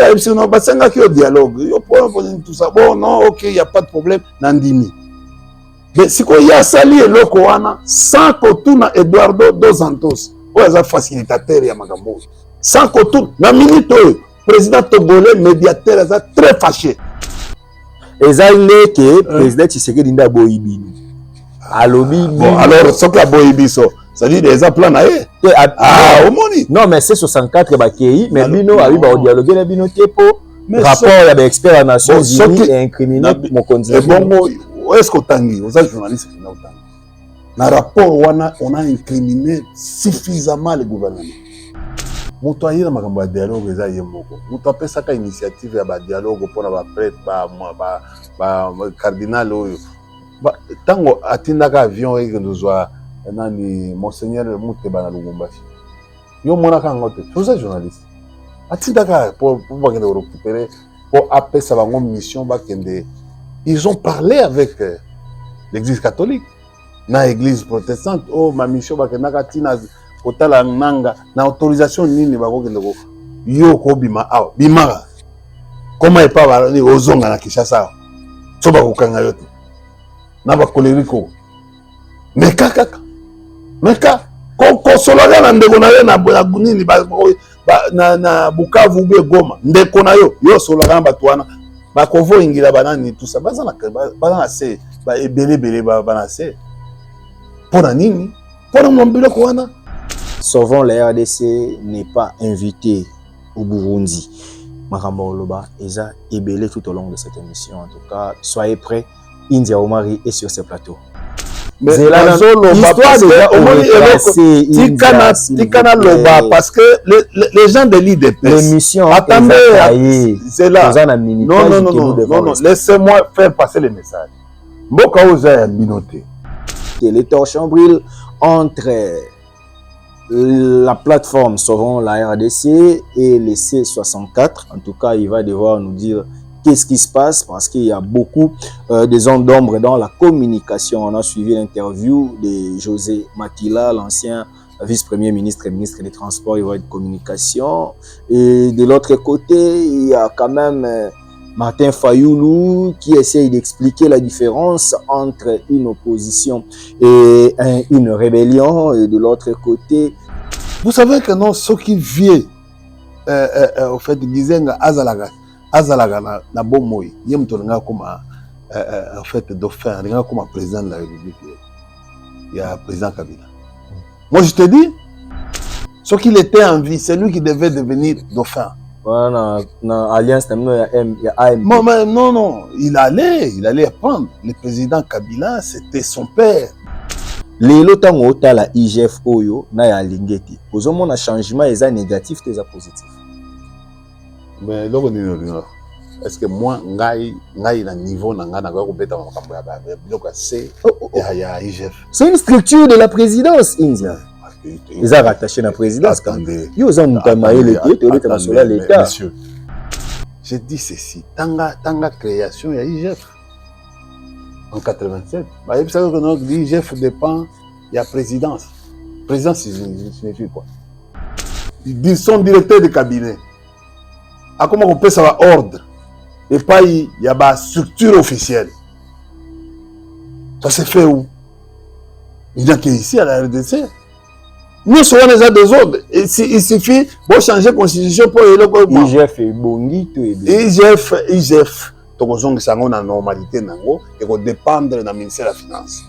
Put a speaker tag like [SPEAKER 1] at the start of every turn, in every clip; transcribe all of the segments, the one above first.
[SPEAKER 1] président Epsilon Basenga qui au dialogue. Yo tout ça. Bon, non, ok, il n'y a pas de problème. Nandimi. Mais si il y a sali et lokoana, sans Kotuna Eduardo Dos Santos, ou un facilitateur ya magambo. Sans Kotuna, na minute, président togolais, médiateur, est très fâché.
[SPEAKER 2] Et ça, il est que le président Tshisekedi n'a pas boibi.
[SPEAKER 1] Bon, alors, ce que la boibi, ça dit des plans na ye.
[SPEAKER 2] Au moni. Non, mais c'est 64 bakei, mais bino arrive au dialogue, les bino tepo. Rapport, il y a des experts en Nations Unies et incriminés mon continent.
[SPEAKER 1] Où est-ce qu'on tangi? Vous êtes journaliste qui n'a pas tangi. Dans le rapport, on a incriminé suffisamment le gouvernement. Moto ayi na makambo ya dialogue eza ye moko. Moto apesaka initiative ya ba dialogue pour na prêtre ba cardinal oyo. Tango atindaka avion eke ndozwa nani monseigneur Muteba na Lubumbashi. Yo monaka ngote. Vous êtes journaliste. Atindaka pour bakende récupérer pour apesa bango mission bakende. Ils ont parlé avec l'église catholique, na église protestante. Oh, ma mission bakendaka tina kotala nanga na autorisation nini bakokende ko yo ko bima awa bimara. Comment est pas balani ozonga na Kinshasa. So bakokanga yote. Na ba koleriko. Meka ko solola na ndeko na yo na nini na Bukavu be Goma. Ndeko na yo solola na batwana. Bakovo ingila banani tout ça bazana se ba ebele bana se pona nini pona mombele ko wana.
[SPEAKER 2] Souvent la RDC n'est pas invité au Burundi. Makambo Oloba eza ebele tout au long de cette émission. En tout cas, soyez prêts. India Omari est sur ce plateau.
[SPEAKER 1] Mais l'histoire Tikana Loba parce que les gens de l'IDP
[SPEAKER 2] l'émission
[SPEAKER 1] attendez c'est là non laissez-moi faire passer le message. Mboka oza minoté
[SPEAKER 2] que les torchons brûlent entre la plateforme Sauvons la RDC et les C64. En tout cas, il va devoir nous dire qu'est-ce qui se passe parce qu'il y a beaucoup de zones d'ombre dans la communication. On a suivi l'interview de José Makila, l'ancien vice-premier ministre et ministre des Transports et de Communication. Et de l'autre côté, il y a quand même Martin Fayoulou qui essaye d'expliquer la différence entre une opposition et une rébellion. Et de l'autre côté...
[SPEAKER 1] Vous savez que non, ce qui vient au fait de Gizenga Azalaga na bomoi yem tolinga comme en fait dauphin linga comme président de la République il y a président Kabila. Moi je te dis ce qu'il était en vie c'est lui qui devait devenir dauphin.
[SPEAKER 2] Voilà na alliance il y a AM.
[SPEAKER 1] Non il allait apprendre le président Kabila c'était son père.
[SPEAKER 2] Lelo tango otala IGF oyo na ya lingeti ozomona changement eza négatif te eza positif.
[SPEAKER 1] Mais est-ce que moi ngai na niveau na ngana ko beta makambo ya biloko c'est ya IGF.
[SPEAKER 2] C'est une structure de la présidence indien. Ils ont rattaché la présidence quand même. Ils ont notamment l'état sur l'état.
[SPEAKER 1] Monsieur, je dis ceci, tanga création ya IGF en 87. Bah il savez que notre IGF dépend de la présidence. Présidence signifie quoi? Ils sont directeurs de cabinet. À comment on peut savoir ordre et pas il y a une structure officielle. Ça s'est fait où? Il y a qu'ici à la RDC. Nous sommes déjà des ordres. Il suffit de changer la constitution pour le gouvernement.
[SPEAKER 2] IGF est bongi tout est bien.
[SPEAKER 1] IGF. Donc on a la normalité et qu'on dépendre du ministère de la Finance.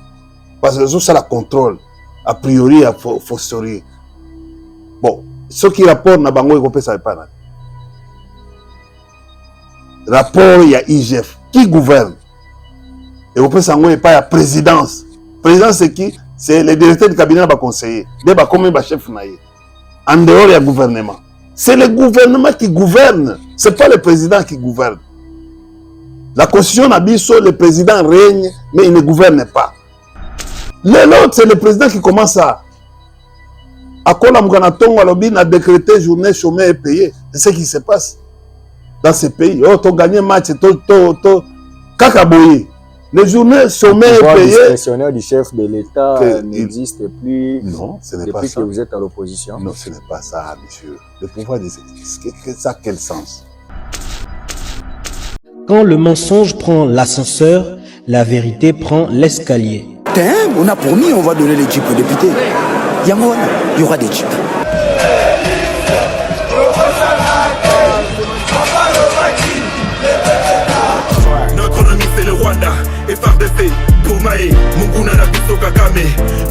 [SPEAKER 1] Parce que ça la contrôle a priori à fortiori. Bon, ce qui rapporte na bango et qu'on ça pas. Rapport, il y a IGF qui gouverne. Et au plus, il n'y a pas la présidence. Présidence, c'est qui? C'est le directeur du cabinet qui conseiller. Il y a combien de chefs? En dehors, il y a le gouvernement. C'est le gouvernement qui gouverne. Ce n'est pas le président qui gouverne. La constitution a dit que le président règne, mais il ne gouverne pas. L'autre, c'est le président qui commence à décréter journée chômage et payé. C'est ce qui se passe dans ces pays. Oh, tu as gagné un match, Kakaboye. Les journées chômage et payé.
[SPEAKER 2] Le discrétionnaire du chef de l'État n'existe plus.
[SPEAKER 1] Non, ce n'est pas
[SPEAKER 2] depuis
[SPEAKER 1] ça.
[SPEAKER 2] que vous êtes à l'opposition.
[SPEAKER 1] Non, ce n'est pas ça, monsieur. Le pouvoir de ça, quel sens?
[SPEAKER 3] Quand le mensonge prend l'ascenseur, la vérité prend l'escalier.
[SPEAKER 4] On a promis, on va donner les jeeps aux députés. Il y aura des jeeps.
[SPEAKER 5] Notre ennemi c'est le Rwanda, FRDC, Poumae, Munguna Nabiso Kagame,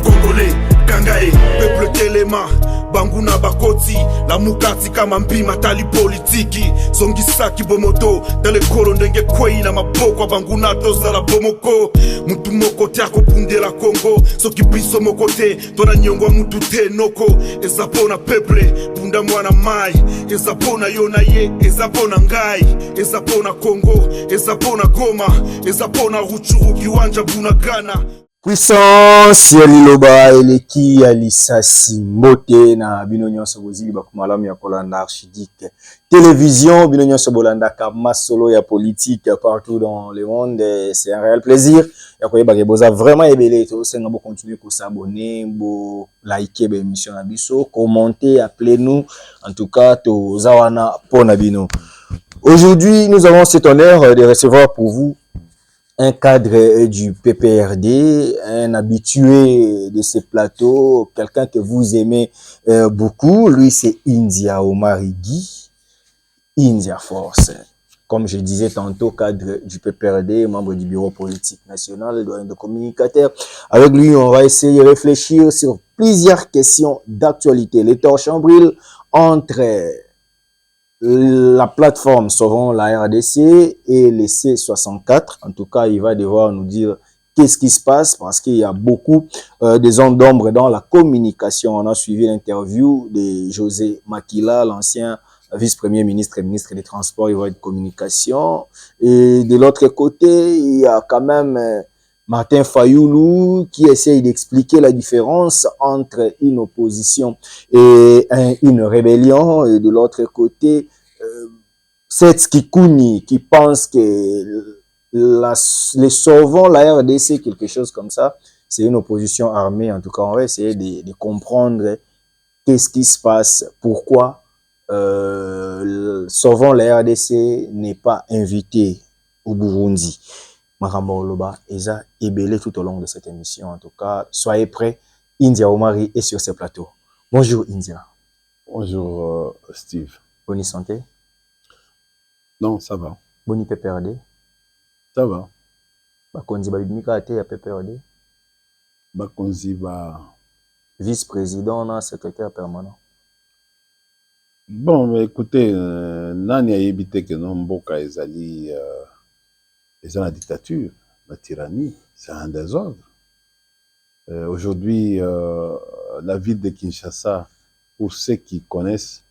[SPEAKER 5] Congolais, Kangae, peuple Telema, Banguna Bakoti, la Mukati kama mpima tali politiki, Songisaki Bomoto, dans le Korondenge Kwei na mapoko Banguna tozala Bomoko, Mutu moko tiako punde la Congo, Soki biso mokote, tona nyongwa mutu te noko, Ezapona peuple, Punda mwana mai, Ezapona yonaye, Ezapona ngai, Ezapona Congo, Ezapona Goma, Ezapona Ruchuru kiwanja Bunagana.
[SPEAKER 2] Puissance ya liloba eleki ya lisasi mbote na bino nyonso bozili bakumalamu ya kolanda archidique télévision bino nyonso bolandaka masolo ya politique partout dans le monde. C'est un réel plaisir ya koyeba ke boza vraiment ebele to senga bo continuer ko s'abonner, bo liker ba émission na biso, commenter, appelez-nous, en tout cas to zawana pona bino. Aujourd'hui, nous avons cet honneur de recevoir pour vous un cadre du PPRD, un habitué de ces plateaux, quelqu'un que vous aimez beaucoup. Lui, c'est India Omari Guy, India Force. Comme je disais tantôt, cadre du PPRD, membre du bureau politique national, doyen de communicateur. Avec lui, on va essayer de réfléchir sur plusieurs questions d'actualité. Les torches brûlent entre la plateforme Sauvons la RDC et les C64. En tout cas, il va devoir nous dire qu'est-ce qui se passe parce qu'il y a beaucoup de zones d'ombre dans la communication. On a suivi l'interview de José Makila, l'ancien vice-premier ministre et ministre des Transports et de Communication. Et de l'autre côté, il y a quand même Martin Fayoulou qui essaye d'expliquer la différence entre une opposition et une rébellion. Et de l'autre côté, Seth Kikouni qui pense que les sauvons la RDC, quelque chose comme ça, c'est une opposition armée. En tout cas, on va essayer de comprendre qu'est-ce qui se passe, pourquoi sauvons la RDC n'est pas invité au Burundi. Maramba Oloba, Eza Ebele tout au long de cette émission. En tout cas, soyez prêts. India Omari est sur ce plateau. Bonjour India.
[SPEAKER 1] Bonjour Steve.
[SPEAKER 2] Bonne santé.
[SPEAKER 1] Non, ça va.
[SPEAKER 2] Boni PPRD.
[SPEAKER 1] Ça va.
[SPEAKER 2] Bakonzi babimika ate ya PPRD.
[SPEAKER 1] Bakonzi ba
[SPEAKER 2] vice-président na secrétaire permanent.
[SPEAKER 1] Bon, mais écoutez, nani a évité que non mboka ezali la dictature, la tyrannie, c'est un désordre. Aujourd'hui, la ville de Kinshasa, pour ceux qui connaissent,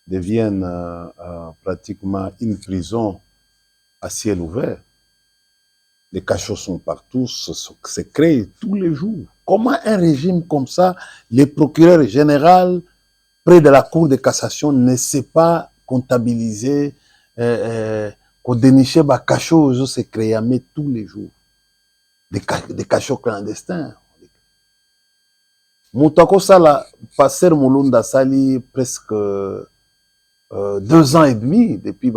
[SPEAKER 1] deviennent pratiquement une prison à ciel ouvert. Les cachots sont partout, se créent tous les jours. Comment un régime comme ça, le procureur général, près de la Cour de cassation, ne sait pas comptabiliser, qu'on dénichait des cachots, se créent tous les jours. Des cachots clandestins. Moutako Sala, passer Moulunda Sali, presque 2 ans et demi, depuis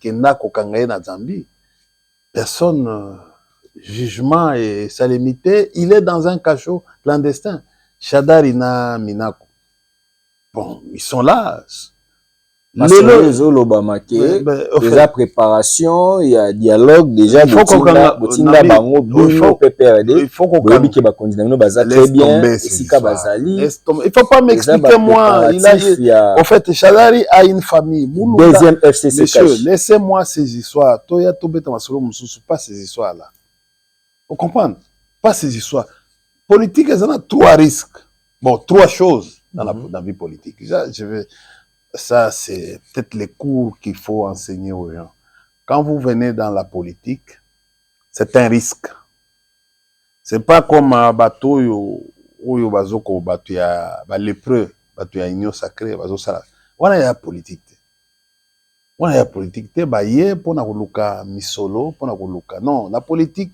[SPEAKER 1] Kenda Kokangaye na Zambie. Personne, jugement et salémité, il est dans un cachot clandestin. Shadarina Minako. Bon, ils sont là.
[SPEAKER 2] Les Obama déjà préparation, il y a dialogue déjà.
[SPEAKER 1] Il faut qu'on il faut pas m'expliquer moi. En fait, Shadari a une famille.
[SPEAKER 2] Deuxième FCC.
[SPEAKER 1] Monsieur, laissez-moi ces histoires. Pas ces histoires là. Vous comprenez? Pas ces histoires. Politique, ça a 3 risques. Bon, 3 choses dans la vie politique. Ça, c'est peut-être les cours qu'il faut enseigner aux gens. Quand vous venez dans la politique, c'est un risque. C'est pas comme un bateau où bazoko bateau ya lépreux, bateau ya union sacrée, bateau ça. On a la politique. On a la politique. Baye pour na koluka misolo, pour na koluka. Non, la politique,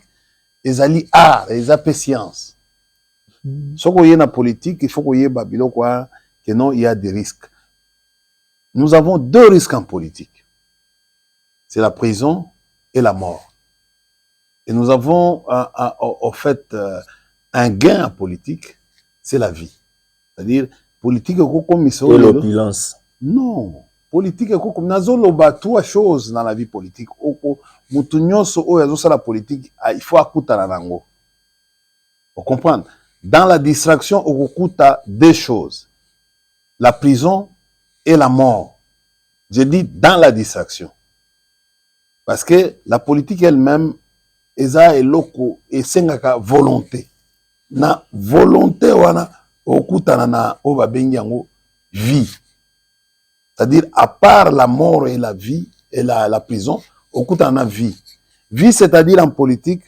[SPEAKER 1] les alliés art, les appels science. Si vous avez la politique, il faut que vous ayez que non, il y a des risques. Nous avons 2 risques en politique. C'est la prison et la mort. Et nous avons en fait un gain en politique, c'est la vie. C'est-à-dire, politique comme
[SPEAKER 2] et l'opulence.
[SPEAKER 1] Non. Politique comme nazoloba trois choses dans la vie politique. La politique, il faut écouter la langue. Vous comprenez? Dans la distraction, on écoute deux choses. La prison et la mort. Je dis dans la distraction. Parce que la politique elle-même, eza eloko esengaka volonté. Na volonté wana okutana na oba bengi yango vie. C'est-à-dire à part la mort et la vie et la prison, okutana na vie. Vie, c'est-à-dire en politique,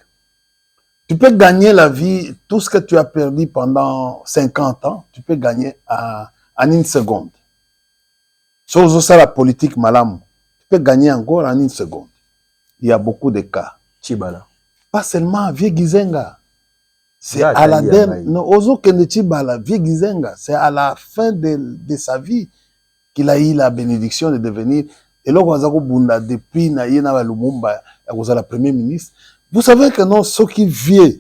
[SPEAKER 1] tu peux gagner la vie, tout ce que tu as perdu pendant 50 ans, tu peux gagner en une seconde. Chose ça la politique malamu, tu peux gagner encore en une seconde. Il y a beaucoup de cas.
[SPEAKER 2] Chibala.
[SPEAKER 1] Pas seulement Vieux Gizenga. C'est à la dernière. Non, Ozo Kende Chibala, Vieux Gizenga, c'est à la fin de sa vie qu'il a eu la bénédiction de devenir. Et là, depuis Nayena Lumumba, la Premier ministre. Vous savez que non, ceux qui vivent,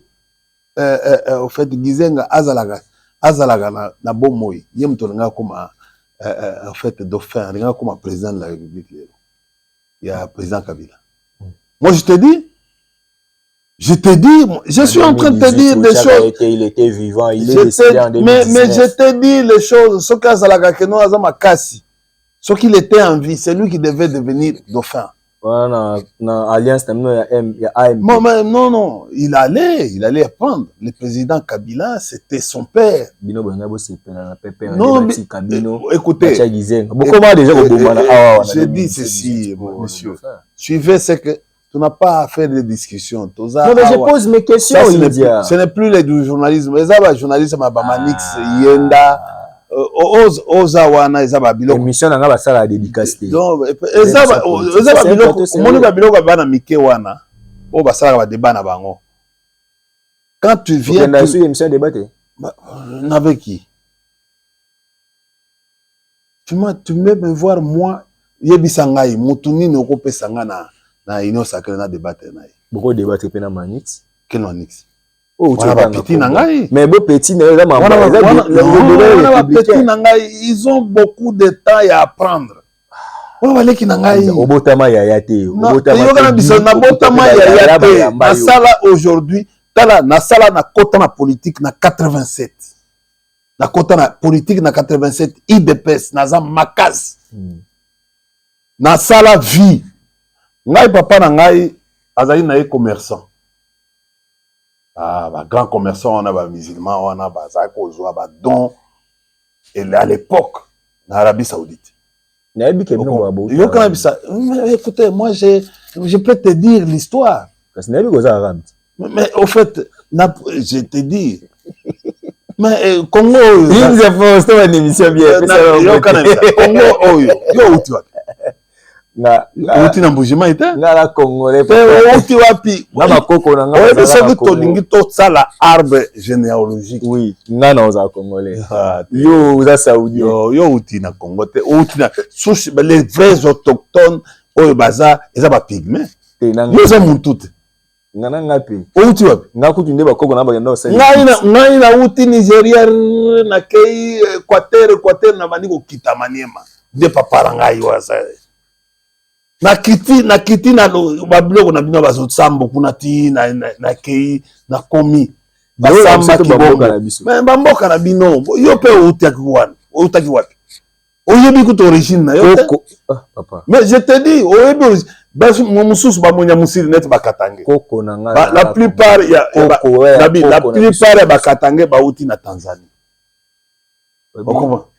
[SPEAKER 1] au fait, Gizenga, Azalaga, na Bomoy, Yem Torenga comme, en fait, dauphin, comme président de la République. Il y a président Kabila. Moi, je te dis, je suis en train de te dire des choses.
[SPEAKER 2] Il était vivant, il est décédé en 2019.
[SPEAKER 1] Mais je te dis les choses. Ce qu'il était en vie, c'est lui qui devait devenir dauphin.
[SPEAKER 2] Dans l'Alliance, il y a AMP.
[SPEAKER 1] Non, il allait apprendre. Le président Kabila, c'était son père. Non, mais, écoutez, je dis ceci, monsieur. Suivez ce que tu n'as pas à faire de discussion.
[SPEAKER 2] Non, mais je pose mes questions.
[SPEAKER 1] Ce n'est plus le journalisme. Les journalistes, Manix, Yenda, Ozawana, Ezababilo.
[SPEAKER 2] Émission n'a pas ça la dédicacité.
[SPEAKER 1] Donc, Ezababilo, mon Babilo va na Mikewana. Oh, bah ça va débat na bango. Quand tu viens.
[SPEAKER 2] Tu as su l'émission débattre.
[SPEAKER 1] Avec qui? Tu m'aimes me voir moi. Yebisangai, Moutouni no kope sangana. Na ino sacré na débattre na.
[SPEAKER 2] Beaucoup débattre pe na Manix.
[SPEAKER 1] Quel Manix?
[SPEAKER 2] Oh,
[SPEAKER 1] tu as petit nangai.
[SPEAKER 2] Mais beau petit
[SPEAKER 1] ils ont beaucoup de temps à apprendre. On va les qui nangai.
[SPEAKER 2] Obotama ya yate.
[SPEAKER 1] Na sala aujourd'hui, tala na sala na kota na politique na 87. Na kota na politique na 87 IDPS na za makas. Na sala vie. Ngai papa na ngai azali na commerçant. Ah, grand commerçant, on a des musulmans, on a des dons. Et à l'époque, en Arabie Saoudite. Écoutez, moi, je peux te dire l'histoire. Mais au fait, je te dis. Mais Congo. Outi na mbujima ite
[SPEAKER 2] ngala congolais
[SPEAKER 1] outi wapi
[SPEAKER 2] na makoko na ngala
[SPEAKER 1] oyebi soki tolingi tosala arbre généalogique.
[SPEAKER 2] Oui, ngana oza congolais yo oza saoudien
[SPEAKER 1] yo outi na Congo te outi na souche les vrais autochtones oyo baza eza ba pygmée yo za muntu te
[SPEAKER 2] ngana ngapi
[SPEAKER 1] outi wapi
[SPEAKER 2] ngakutu nde bakoko na bakenda osala
[SPEAKER 1] ngai na outi Nigeria na kei Équateur na bandi kokita Maniema de papa ngai waza na kiti na babiloko na bino bazosambo kuna ti na kei na komi basamba kibongo mais bamboka na bino yo pe outaki wapi oyebi kuto origine na yo
[SPEAKER 2] papa
[SPEAKER 1] mais je te dis oyebi basi mususu bamonya musiri net bakatange
[SPEAKER 2] koko na nga
[SPEAKER 1] la plupart ya bakatange bauti na Tanzanie.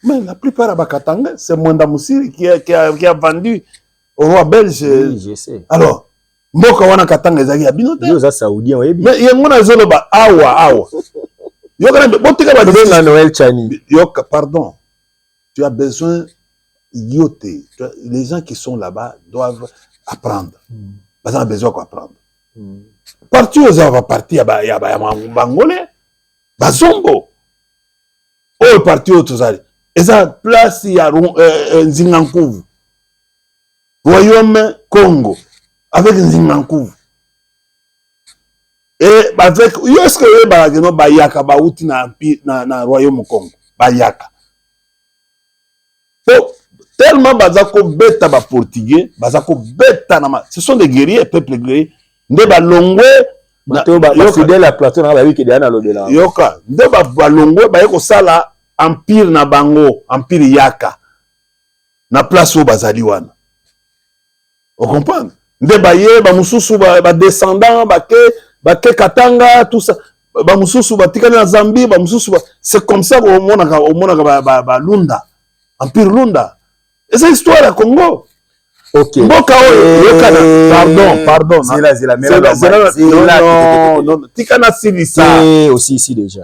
[SPEAKER 1] Mais la plupart ya bakatange c'est Mwenda Musiri qui a vendu au roi belge.
[SPEAKER 2] Oui, je sais.
[SPEAKER 1] Alors, mboka wana katanga ezaki ya bino te.
[SPEAKER 2] Yo za saoudien oyebi.
[SPEAKER 1] Mais yengo na zolo ba awa. Yo kana botika ba
[SPEAKER 2] de la Noël Chani.
[SPEAKER 1] Yo pardon. Tu as besoin yoté. Les gens qui sont là-bas doivent apprendre. Ils ont besoin d'apprendre. Parti aux va partir ya bangolais. Bazombo. Oh parti au tozali. Eza place ya Nzingankuvu. Royaume Congo. avec Nzingankouv. Et avec est-ce que Bageno Bayaka Baouti na royaume Congo Bayaka. Tellement bazako beta ba portugais, bazako beta na ce sont des guerriers, peuple guerrier. Nde balongwe
[SPEAKER 2] bato ba fidèle à Platon na ba wi ke na lobela.
[SPEAKER 1] Yoka, nde balongwe ba yeko sala empire na bango, empire yaka. Na place où bazali wana. On comprend? Nde baye ba mususu ba descendant ba ke Katanga tout ça. Ba mususu ba tikana na Zambie, ba mususu c'est comme ça au mona ba Lunda. Empire Lunda. Et c'est l'histoire à Congo.
[SPEAKER 2] Ok.
[SPEAKER 1] Pardon.
[SPEAKER 2] C'est là.
[SPEAKER 1] Non. Tikana Silisa.
[SPEAKER 2] C'est aussi ici déjà.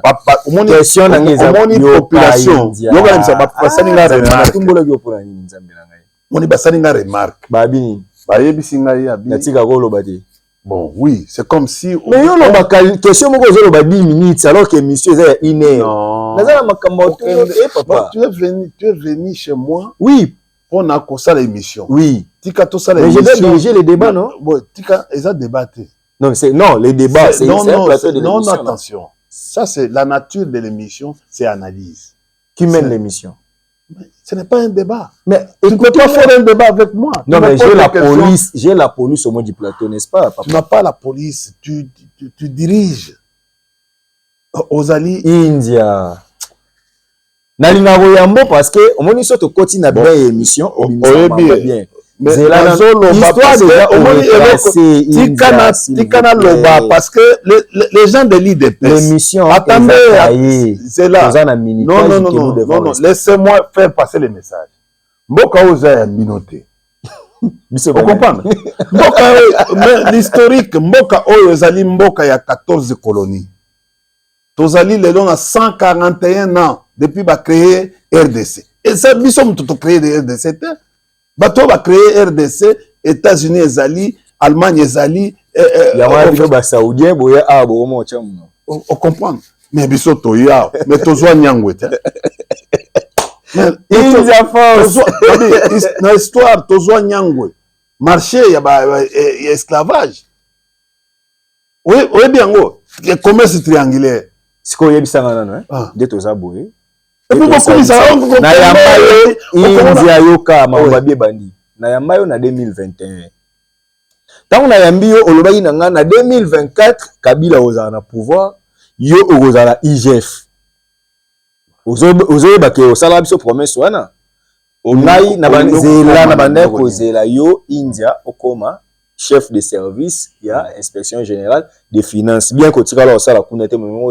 [SPEAKER 1] Question dans les population. Yoga ça va passer nga remarque.
[SPEAKER 2] Tumbola yo pour ni nzambe na ngai.
[SPEAKER 1] Moni basani nga remarque.
[SPEAKER 2] Babini.
[SPEAKER 1] Bayebi singa ya bi.
[SPEAKER 2] Natika golo badi.
[SPEAKER 1] Bon, oui, c'est comme si
[SPEAKER 2] mais yo lo bakali question moko zo lo ba 10 minutes alors que monsieur c'est 1 heure.
[SPEAKER 1] Non.
[SPEAKER 2] Nazala makambo papa.
[SPEAKER 1] Tu es venu chez moi.
[SPEAKER 2] Oui.
[SPEAKER 1] On a ça l'émission.
[SPEAKER 2] Oui.
[SPEAKER 1] Tika tout ça
[SPEAKER 2] l'émission. Mais je vais diriger les débats, non?
[SPEAKER 1] Bon, tika eza débatté.
[SPEAKER 2] Non, les débats, c'est un plateau de l'émission.
[SPEAKER 1] Non, attention. Ça c'est la nature de l'émission, c'est analyse.
[SPEAKER 2] Qui mène l'émission?
[SPEAKER 1] Ce n'est pas un débat.
[SPEAKER 2] Mais
[SPEAKER 1] tu ne peux pas faire un débat avec moi.
[SPEAKER 2] Non, mais j'ai la police au moins du plateau, n'est-ce pas, papa?
[SPEAKER 1] Tu n'as pas la police, tu diriges. Ozali
[SPEAKER 2] India. Nalinga Royambo parce que au moins surtout continue na bien émission bien.
[SPEAKER 1] Mais l'histoire de Tikana Loba parce que les gens de l'IDPS
[SPEAKER 2] l'émission
[SPEAKER 1] attendez c'est là. Non, laissez-moi faire passer le message. Mboka oza minoté. Vous comprenez? Mboka l'historique Mboka oyo ezali mboka ya 14 colonies. Tozali le long à 141 ans depuis ba créer RDC. Et ça nous sommes tout créé de RDC. Bato ba créer RDC, États-Unis ezali, Allemagne ezali,
[SPEAKER 2] ba saoudien boya abo mo chamu.
[SPEAKER 1] On comprend. Mais biso to ya, mais tozwa nyangwe te.
[SPEAKER 2] India force.
[SPEAKER 1] Na histoire tozwa nyangwe. Marché ya esclavage. Oui bien go. Commerce triangulaire.
[SPEAKER 2] Siko yebisanga nano de toza boye.
[SPEAKER 1] Et puis beaucoup ça
[SPEAKER 2] na yambayo India yoka mababie bandi. Na yambayo na 2021. Tant na yambiyo olobaki na nga na 2024 Kabila ozala na pouvoir, yo ozala IGF. Ozoye bake osala biso promesse wana. Onai na banzela na bande kozela yo India okoma chef de service, il y a inspection générale des finances. Bien que tu as ça,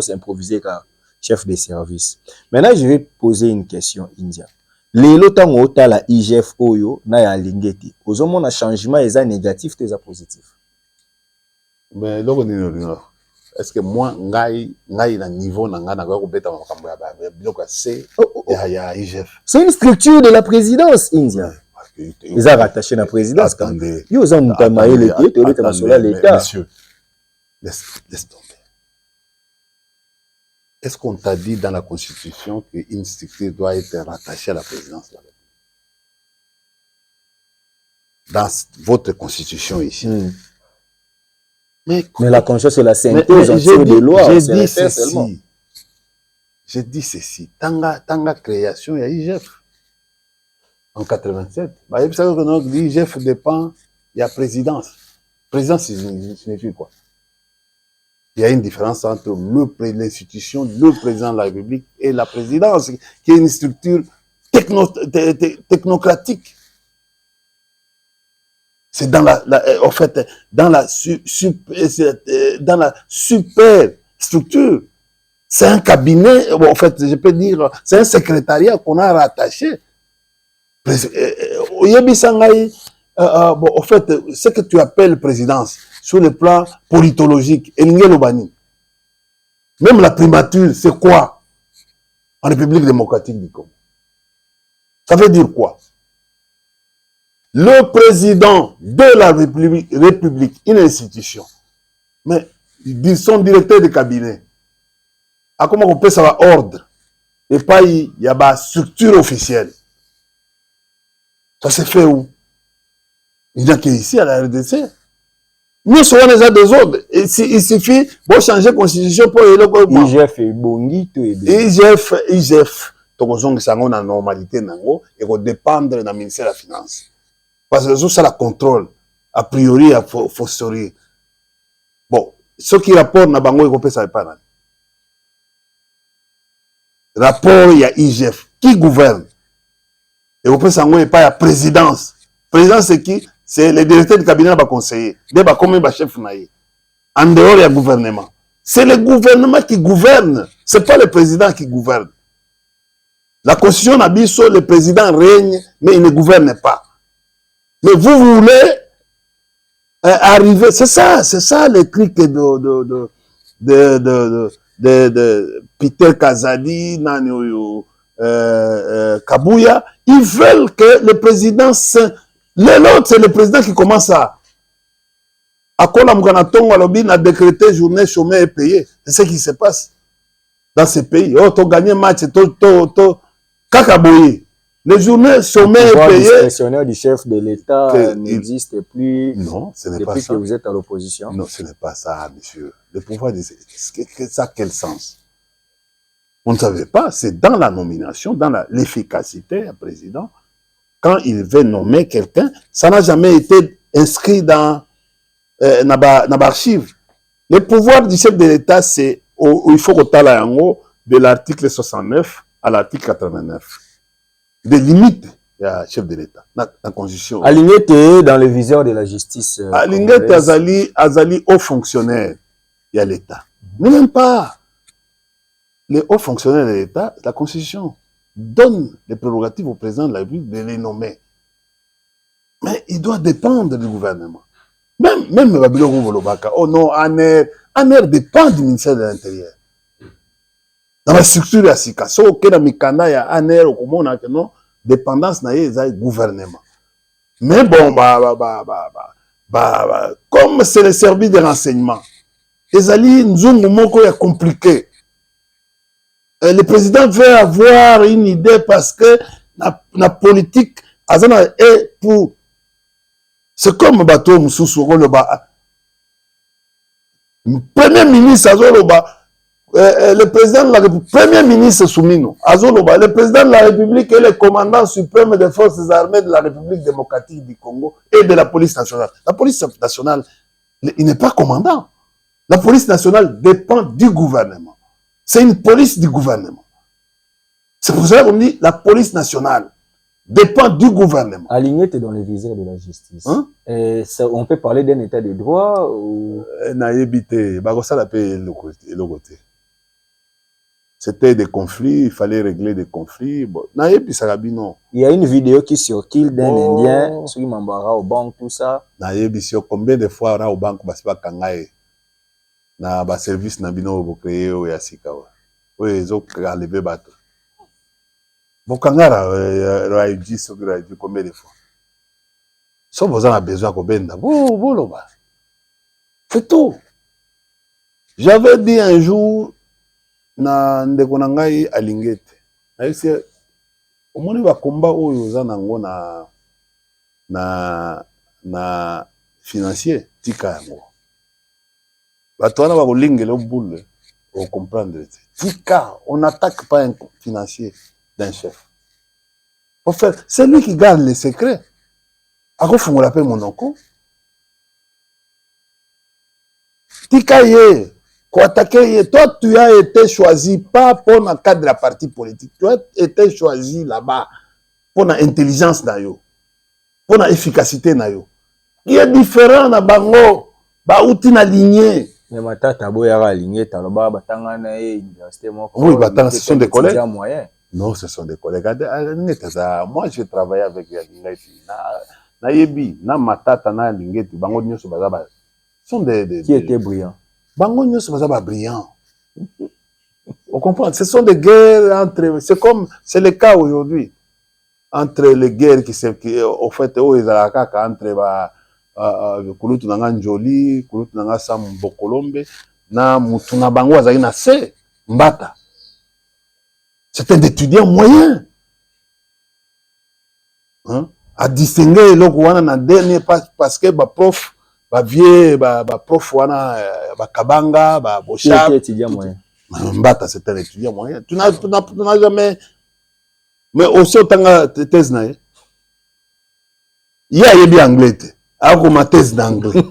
[SPEAKER 2] c'est improvisé car chef de service. Maintenant, je vais poser une question, India. Les lotangs au la IGF Oyo na ya lingeti. Aux hommes, on a changement, ils ont négatif, ils ont positif.
[SPEAKER 1] Mais là, est-ce que moi, ngai na niveau na ngana kwa kubeta makambo ya biloko c'est ya IGF.
[SPEAKER 2] C'est une structure de la présidence, India. Ils ont rattaché la présidence.
[SPEAKER 1] Attendez.
[SPEAKER 2] Ils ont mutamaé l'État,
[SPEAKER 1] Monsieur, laisse tomber. Est-ce qu'on t'a dit dans la Constitution qu'une structure doit être rattachée à la présidence là? Dans votre Constitution ici. Mais
[SPEAKER 2] la Constitution, c'est la synthèse des lois.
[SPEAKER 1] J'ai dit ceci. Tanga création, il y a IGF. En 87, l'IGF dépend, il y a présidence. Présidence signifie quoi? Il y a une différence entre l'institution, le président de la République et la présidence, qui est une structure technocratique. C'est dans en fait, dans la super structure. C'est un cabinet, en fait, je peux dire, c'est un secrétariat qu'on a rattaché. En fait, ce que tu appelles présidence, sur le plan politologique, même la primature, c'est quoi en République démocratique du Congo? Ça veut dire quoi? Le président de la République, une institution, mais son directeur de cabinet, à comment on peut savoir ordre? Et pas, il y a une structure officielle. Ça s'est fait où? Il n'y a qu'ici à la RDC. Nous sommes déjà des autres. Il suffit de changer la constitution pour le gouvernement.
[SPEAKER 2] IGF et Bongi, tout est bien.
[SPEAKER 1] IGF, donc on a la normalité et on dépendre du ministère de la Finance. Parce que c'est la contrôle, a priori, à fortiori. Bon, ce qui rapporte na bango, il ça pas. Rapport, il y a IGF. Qui gouverne? Et on peut s'envoyer pas la présidence. Présidence, c'est qui? C'est le directeur du cabinet qui va conseiller. Il va comme un chef. En dehors, il y a le gouvernement. C'est le gouvernement qui gouverne. Ce n'est pas le président qui gouverne. La constitution a dit que le président règne, mais il ne gouverne pas. Mais vous voulez arriver. C'est ça le truc de Peter Kazadi, Kabouya. Ils veulent que le président. L'autre, c'est le président qui commence à décréter journée chômage et payé. C'est ce qui se passe dans ces pays. Oh, tu as gagné match, Kakaboye. Les journées chômage et payé. Le
[SPEAKER 2] discrétionnaire du chef de l'État n'existe plus.
[SPEAKER 1] Non, ce n'est pas ça.
[SPEAKER 2] Depuis que vous êtes à l'opposition.
[SPEAKER 1] Non, ce n'est pas ça, monsieur. Le pouvoir, ça a quel sens? On ne savait pas. C'est dans la nomination, dans l'efficacité du président. Quand il veut nommer quelqu'un, ça n'a jamais été inscrit dans l'archive. Le pouvoir du chef de l'État, c'est il faut qu'on de l'article 69 à l'article 89. Des limites du chef de l'État, la Constitution.
[SPEAKER 2] Aligné dans le viseur de la justice.
[SPEAKER 1] Aligné Azali haut fonctionnaire, il y a l'État. Mais même pas. Les hauts fonctionnaires de l'État, la Constitution donne les prérogatives au président de la République de les nommer. Mais il doit dépendre du gouvernement. Même Babylon Volobaka, oh non, ANER dépend du ministère de l'Intérieur. Dans la structure de la SICA, so que dans Mikanda, il y a ANER, non, dépendance n'a gouvernement. Mais bon, comme c'est le service de renseignement, les alliés, nous est compliqué. Le président veut avoir une idée parce que la politique est pour. C'est comme bateau Moussou le premier ministre le président de la République, premier ministre Soumino, le président de la République est le commandant suprême des forces armées de la République démocratique du Congo et de la police nationale. La police nationale, il n'est pas commandant. La police nationale dépend du gouvernement. C'est une police du gouvernement. C'est pour ça qu'on dit la police nationale dépend du gouvernement.
[SPEAKER 2] Aligné dans le viseur de la justice. Hein? On peut parler d'un état de droit ou...
[SPEAKER 1] C'était des conflits, il fallait régler des conflits. Bon,
[SPEAKER 2] il y a une vidéo qui circule d'un Indien, sur Mambara au banque, tout ça.
[SPEAKER 1] Combien de fois au banque, na ba service na bino bo créer o ya sikawa o ezo lever bato bokangara raiji so raiji combien de fois so vous avez besoin ko benda loba c'est tout. J'avais dit un jour na ndeko na ngai alingete aisi omoni ba komba oyo za nango na financier tika yango. On comprendre. On n'attaque pas un financier d'un chef. C'est lui qui garde les secrets. À quoi on l'appelle mon oncle? Tikaye, toi tu as été choisi pas pour le cadre de la partie politique. Tu as été choisi là-bas pour l'intelligence, pour l'efficacité. Il est différent na bango, ba outi na lignée.
[SPEAKER 2] Mais matata boyara aligné taloba batanga na université moko.
[SPEAKER 1] Oui, batanga ce sont des collègues. Non, ce sont des collègues. Moi j'ai travaillé avec Lingeti na yebi na matata na Lingeti bango nyoso bazaba. Sont des
[SPEAKER 2] qui étaient brillants.
[SPEAKER 1] Bango nyoso bazaba brillants. On comprend, ce sont des guerres entre c'est le cas aujourd'hui entre les guerres qui au fait entre kulutu nanga njoli kulutu nanga sam bokolombe na mutuna bango azali na se mbata. C'est un étudiant moyen hein? À distinguer le wana na dernier parce que ba prof ba vieux ba prof wana ba kabanga ba bochab
[SPEAKER 2] étudiant moyen.
[SPEAKER 1] Mbata c'est un étudiant moyen. Tu n'as jamais mais aussi autant que thèse na il y a bien anglais ako ma thèse d'anglais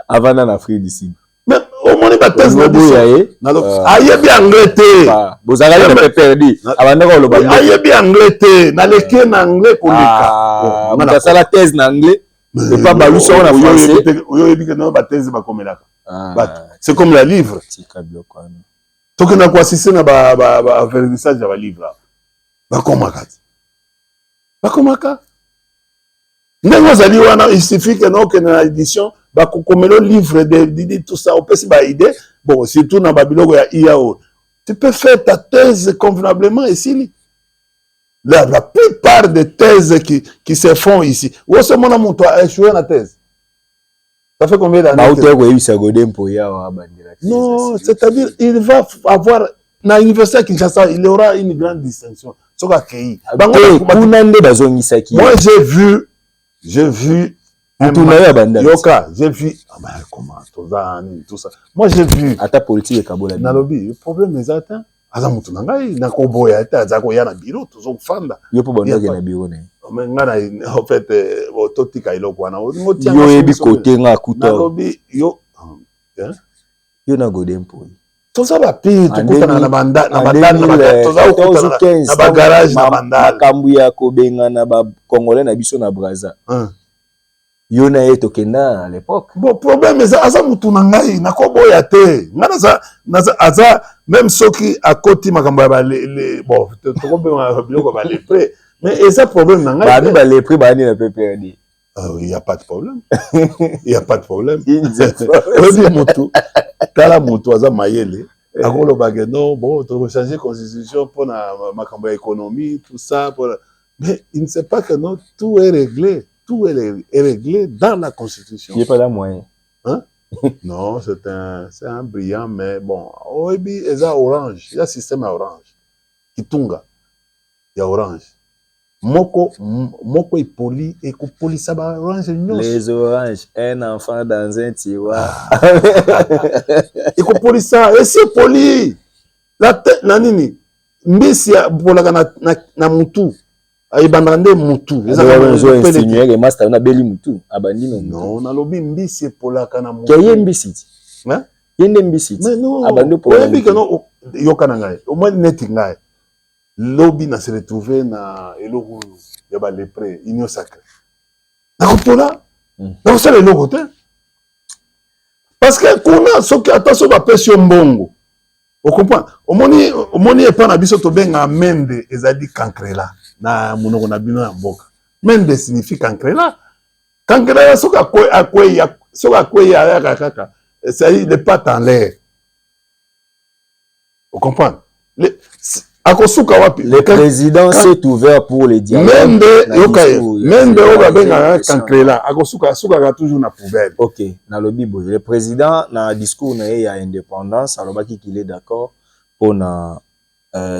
[SPEAKER 2] Avant en Afrique d'ici.
[SPEAKER 1] mais au moins ba thèse na aye bien anglais te
[SPEAKER 2] bozala le perdu avant ko lo ba
[SPEAKER 1] aye bien anglais te na leke na anglais ko leka
[SPEAKER 2] on a ça la thèse en anglais et pas balu sur en français
[SPEAKER 1] yo dit que non ba thèse ba komelaka c'est comme la livre to que na ko assister na ba vernissage ya ba livre ba komaka ndenge ozali wana il suffit que non que na édition ba kokomelo livre de tout ça on peut si ba idée bon surtout na babiloko ya IAO tu peux faire ta thèse convenablement ici la plupart des thèses qui se font ici où ce mon amour toi échoué na thèse ça fait combien d'années non c'est-à-dire il va avoir na université à Kinshasa il aura une grande distinction soka kei moi j'ai vu Yoka, j'ai vu comment tout ça. Moi j'ai vu
[SPEAKER 2] à ta politique et Kabola.
[SPEAKER 1] Nalobi, le problème est atteint. Azamutu nangai na koboya ata azako ya na bureau toujours fanda.
[SPEAKER 2] Yo po banda na bureau ne.
[SPEAKER 1] Mais ngana en fait totika iloko wana.
[SPEAKER 2] Yo ebi côté nga kuta.
[SPEAKER 1] Nalobi yo
[SPEAKER 2] yo na godempo.
[SPEAKER 1] Tout ça va pire tout kuta na banda na banda tout ça kuta na ba garage na banda.
[SPEAKER 2] Makambu ya kobenga na ba congolais na biso na Brazza. Yona et tokenda à l'époque.
[SPEAKER 1] Bon problème mais ça mutu nangai na koboya te. Ngana ça aza même ceux qui à côté makamba ba les bon to ko be ma biloko ba les prêts mais et ça problème nangai.
[SPEAKER 2] Ba les prêts ba ni na PPRD.
[SPEAKER 1] Il y a pas de problème. Il y a pas de problème. Odi mutu kala mutu aza mayele. Akolo bagé non bon to changer constitution pour na makamba économie tout ça pour mais il ne sait pas que non tout est réglé. Tout est réglé dans la Constitution.
[SPEAKER 2] Il n'y a pas la moyen.
[SPEAKER 1] Hein? Non, c'est un brillant, mais bon. Oebi, il y a orange. Il y a un système à orange. Kitunga. Il y a orange. Moko est poli et poli ça va orange.
[SPEAKER 2] Les oranges, un enfant dans un tiroir.
[SPEAKER 1] Et poli ça, et c'est poli. La tête, la nini. Mbisi ya bolaka na mutu. Aibandande mutu
[SPEAKER 2] insinuer que master na beli mutu abandi
[SPEAKER 1] non na lobi mbisi polaka na mutu
[SPEAKER 2] kaye mbisi
[SPEAKER 1] hein
[SPEAKER 2] yende mbisi
[SPEAKER 1] mais non
[SPEAKER 2] abandi pour
[SPEAKER 1] oyebi que non yokana ngai au moins neti ngai lobi na se retrouver na eloko ya ba lepre union sacrée na kopola na kosala eloko te parce que kuna soki attention ba pression mbongo o comprend omoni epa na biso to benga mende ezali kankrela na monoko na bino ya mboka mende signifie kankrela kankrela soka akwe ya kaka c'est les pattes en l'air on comprend akosuka wapi
[SPEAKER 2] le président s'est ouvert pour les dialogues
[SPEAKER 1] mende oba benga kankrela akosuka toujours na poubelle.
[SPEAKER 2] OK na lobi boy le président na discours na ya indépendance alobaki qu'il est d'accord pour na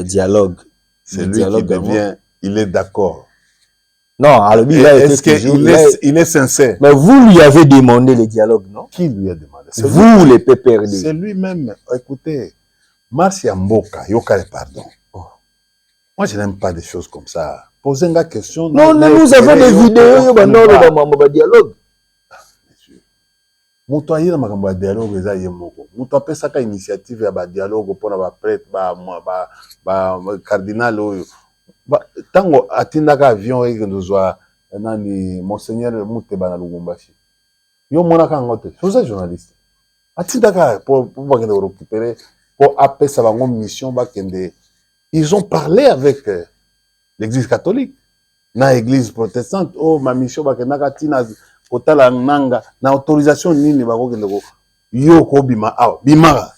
[SPEAKER 2] dialogue.
[SPEAKER 1] C'est lui qui devient il est d'accord.
[SPEAKER 2] Non, alors
[SPEAKER 1] est-ce qu'il est sincère?
[SPEAKER 2] Mais vous lui avez demandé le dialogue, non?
[SPEAKER 1] Qui lui a demandé?
[SPEAKER 2] Vous, les PPRD.
[SPEAKER 1] C'est lui-même. Écoutez, Marcia Mboka, Yoka, pardon. Oh. Moi, je n'aime pas des choses comme ça. Posez une question.
[SPEAKER 2] Non, nous avons des vidéos, dans dialogue.
[SPEAKER 1] Mutu ayina makambo ya dialogue eza ye moko. Mutu apesaka initiative ya ba dialogue pona ba prêtre ba cardinal oyo. Tango atindaka avion eke ndozwa nani monseigneur Muteba na Lubumbashi. Yo monaka ngote. Soza journaliste. Atindaka pour bakende récupérer pour apesa bango mission bakende. Ils ont parlé avec l'église catholique na église protestante. Oh ma mission bakendaka tina kotala nanga na autorisation nini bakokende ko yo ko bima aw bimara.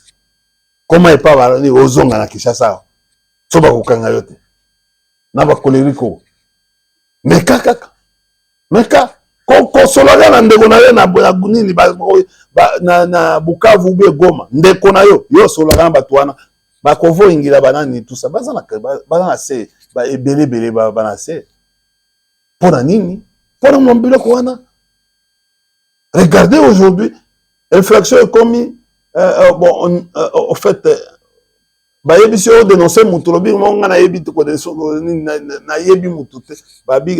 [SPEAKER 1] Comment est pas balani ozonga na Kinshasa. So bakokanga yote. Na ba koleriko meka ko sologa na ndeko na yo na nini na Bukavu be Goma ndeko na yo sologa na batwana ba kovo ingila banani tout ça bazana se ba ebele bana se pona nini pona mombilo ko wana Regardez aujourd'hui, infraction est commise. En fait, si on dénonce Moutolobi, on a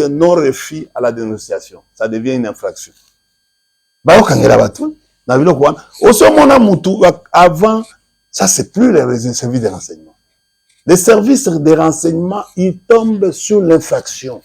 [SPEAKER 1] non-refus à la dénonciation. Ça devient une infraction. Avant, ça c'est plus les services de renseignement. Les services de renseignement, ils tombent sur l'infraction.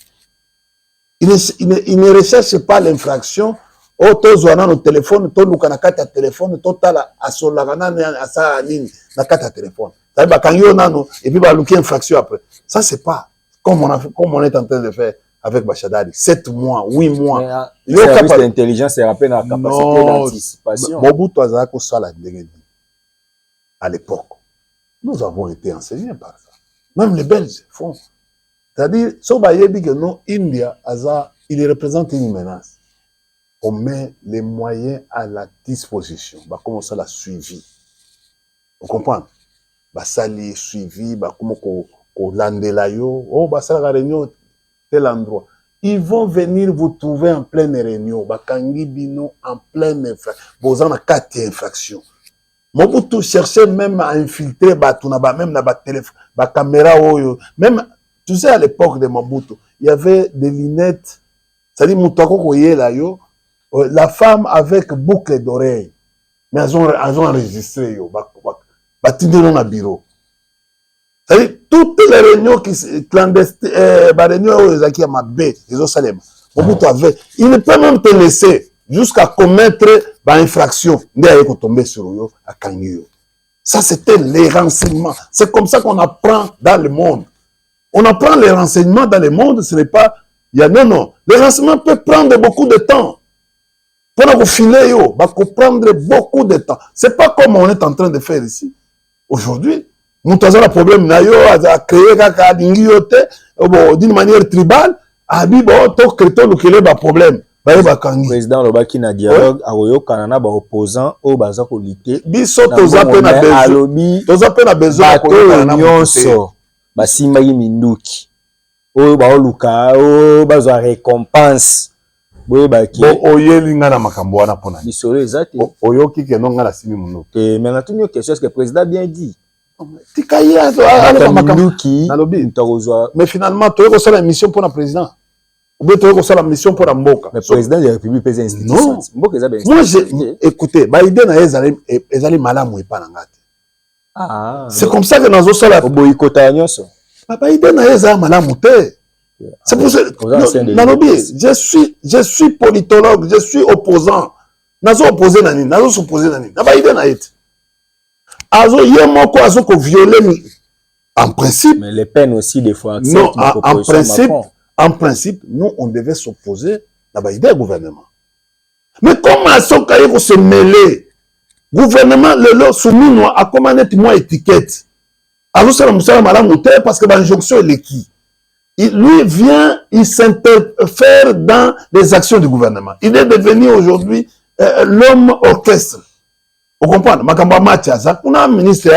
[SPEAKER 1] Ils ne recherchent pas l'infraction. Oh, tozwana no téléphone, toluka na kata téléphone, totala asolagana na sa nini na kata téléphone. Ça va quand yo nano et puis ba luki infraction après. Ça c'est pas comme on est en train de faire avec Bachadari. 7 mois, 8 mois.
[SPEAKER 2] Le service d'intelligence est rappelé la capacité d'anticipation.
[SPEAKER 1] Mobutu azako sala ndenge. À l'époque, nous avons été enseignés par ça. Même les Belges font. C'est-à-dire, Sobayebi que non, India, il représente une menace. On met les moyens à la disposition. Bah, comment ça la suivi? Vous comprenez? Bah, ça les suivi, bah, comment qu'on landela yo, oh, bah, ça la réunion, tel endroit. Ils vont venir vous trouver en pleine réunion, bah, Kangi Bino en pleine infraction. Vous en avez 4 infractions. Mobutu cherchait même à infiltrer, bah, tout n'a même na téléphone, bah, caméra, oh, même, tu sais, à l'époque de Mobutu, il y avait des lunettes, c'est-à-dire, Moutako là, yo, la femme avec boucle d'oreille, mais elles ont enregistré, yo, bah, dans le bureau. C'est-à-dire, toutes les réunions qui clandestines, bah, réunions, qui a ma baie, ils ont salé. Mobutu avait, il ne peut même te laisser jusqu'à commettre, bah, infraction. N'est-ce tomber sur yo, à Kangi. Ça, c'était les renseignements. C'est comme ça qu'on apprend dans le monde. On apprend les renseignements dans le monde, ce n'est pas, non. Les renseignements peuvent prendre beaucoup de temps. Pour nous filer, va prendre beaucoup de temps. C'est pas comme on est en train de faire ici. Aujourd'hui, nous avons un problème, à créer d'une manière tribale, à dire, bon, tout le problème.
[SPEAKER 2] Le président Lobaki na dialogue, Aroyo Kanana, opposant, au Baza Kolite.
[SPEAKER 1] Biso, toza pena besoin
[SPEAKER 2] Basimai Minduki. O Baoluka, o Baza récompense. Bon,
[SPEAKER 1] oyelinga na makambo wana pona.
[SPEAKER 2] Bisolo exact.
[SPEAKER 1] Oyoki ke nonga na simi muno.
[SPEAKER 2] Mais maintenant une question, est-ce que le président a bien dit?
[SPEAKER 1] Tikaya
[SPEAKER 2] Minduki na lobi.
[SPEAKER 1] Mais finalement, tu as la mission pour le président. Ou bien tu as la mission pour la Mboka.
[SPEAKER 2] Le président de la République peut institution.
[SPEAKER 1] Moi écoutez, Biden a ezali malamu e panangate. Ah. C'est comme ça que nous avons ça la
[SPEAKER 2] boycottage nyonso.
[SPEAKER 1] Biden a ezali malamu te. C'est pour ça que je suis politologue, je suis opposant. Nazo opposé nani, nazo s'opposé nani. Na Biden a été. Azo yemoko azo ko violer en principe.
[SPEAKER 2] Mais les peines aussi des fois acceptent.
[SPEAKER 1] Non, en principe, nous on devait s'opposer à Biden gouvernement. Mais comment sont cahiers se mêler? Gouvernement le soumis à comment être moins étiquette. Azo ça la malamu te parce que l'injonction est l'équipe. Lui vient, il s'interfère dans les actions du gouvernement. Il est devenu aujourd'hui l'homme orchestre. Vous comprenez? Makamba Mathiasa, on a un ministre,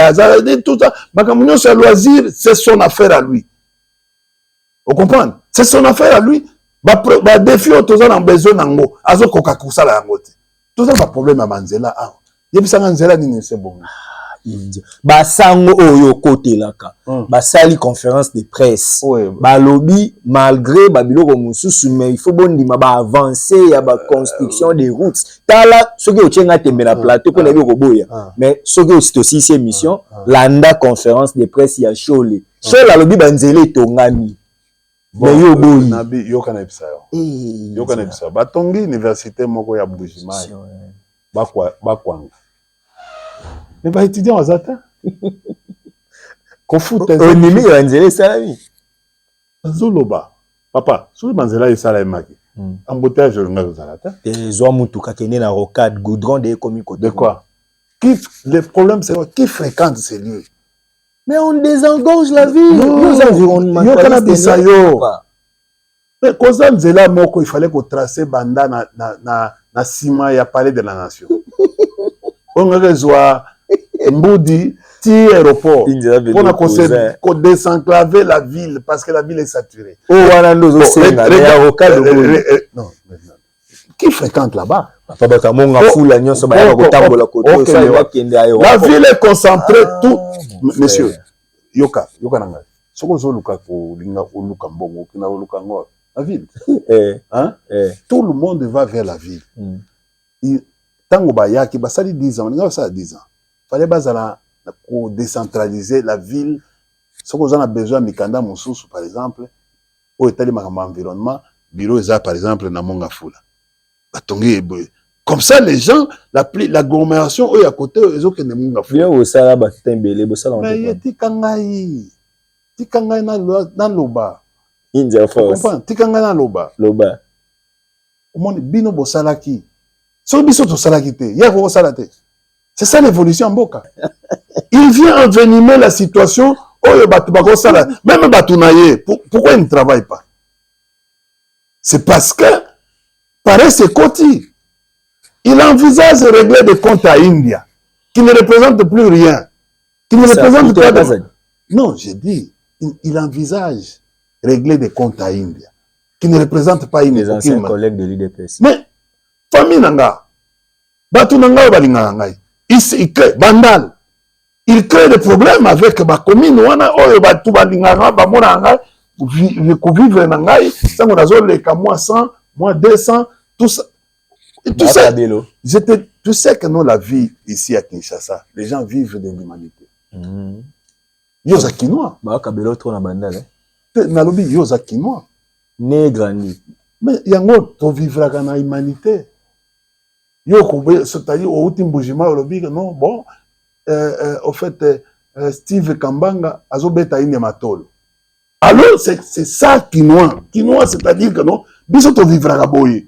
[SPEAKER 1] tout ça. Makamba c'est loisir, c'est son affaire à lui. Vous comprenez? C'est son affaire à lui. Bah défi autour en besoin d'ango. Azo kokakusa la angote. Tout ça va problème à Manzela. Ah, yebisa Manzela ni c'est bon.
[SPEAKER 2] Basango oyo côté laka basali conférence de presse balobi malgré babiloko mususu mais il faut bondima ba avancer ya ba construction des routes tala soki otienga tembe na plateau pour na biko boya mais soki aussi ces mission landa conférence de presse ya Chole alobi banzele tongani mais yo boyi
[SPEAKER 1] nabi yo kana ebisa batongi université moko ya Bujimai bakwanga. Mais bah étudiant aux atteints. Confute.
[SPEAKER 2] On y met un salami.
[SPEAKER 1] Zoloba. Papa, sur le manzela et salami. Embouteillage de nos atteints.
[SPEAKER 2] Des hommes tout cas qui na rocade goudron des commis côté.
[SPEAKER 1] De quoi? Le problème c'est qui fréquente ces lieux.
[SPEAKER 2] Mais on désengorge la ville. Nos environnements.
[SPEAKER 1] Yo kana bisayo. Mais cause nzela moko il fallait qu'on tracer banda na ciment ya palais de la nation. On reçoit Mboudi, aéroport, pour désenclaver la ville, parce que la ville est saturée.
[SPEAKER 2] Non,
[SPEAKER 1] qui fréquente là-bas? La ville est concentrée, tout. Monsieur, Yoka Nanga. La ville. Hein? Tout le monde va vers la ville. Tango Bayaki, ça dit 10 ans, ça 10 ans. Fallait décentraliser la ville. Ce qu'on a besoin, Mikanda Moussous, par exemple, au état de l'environnement, bureau par exemple, na Monga Fula. Comme ça, les gens, l'agglomération, eux, à côté, ils ont que des Monga Fula. Mais il y a Tikangaï. Tikangaï dans l'Oba.
[SPEAKER 2] India Force.
[SPEAKER 1] Tikangaï dans l'Oba.
[SPEAKER 2] Loba.
[SPEAKER 1] Au monde, Bino Bosalaki. So biso to salakite, ya ko salate. C'est ça l'évolution en Boka. Il vient envenimer la situation. Oh, batu bako sala. Même batu naye. Pourquoi il ne travaille pas? C'est parce que pareil c'est Koti. Il envisage de régler des comptes à India qui ne représentent plus rien. Qui ne représentent pas de... Non, j'ai dit, il envisage régler des comptes à India qui ne représentent pas India.
[SPEAKER 2] Les anciens collègues de l'UDPS.
[SPEAKER 1] Mais famille nanga, batu nanga balinga ngai. Il crée bandal. Il crée des problèmes avec ma commune. Wana oyo batu balinga nanga bamona ngai vivre ngai. Ça on a zolé ka moi 100, moi 200, tout ça. Tu sais, tu sais que nous la vie ici à Kinshasa, les gens vivent de l'humanité. Yoza kinois.
[SPEAKER 2] Ba kabelo trop na bandal.
[SPEAKER 1] Nalobi yoza kinois.
[SPEAKER 2] Né grandi.
[SPEAKER 1] Mais yango to vivre na humanité. C'est-à-dire, au Timbujima, non, bon, au fait, Steve Kambanga, Azobeta Inematol. Alors, c'est ça, Kinois. Kinois, c'est-à-dire que non, Bisoto vivra à Boye.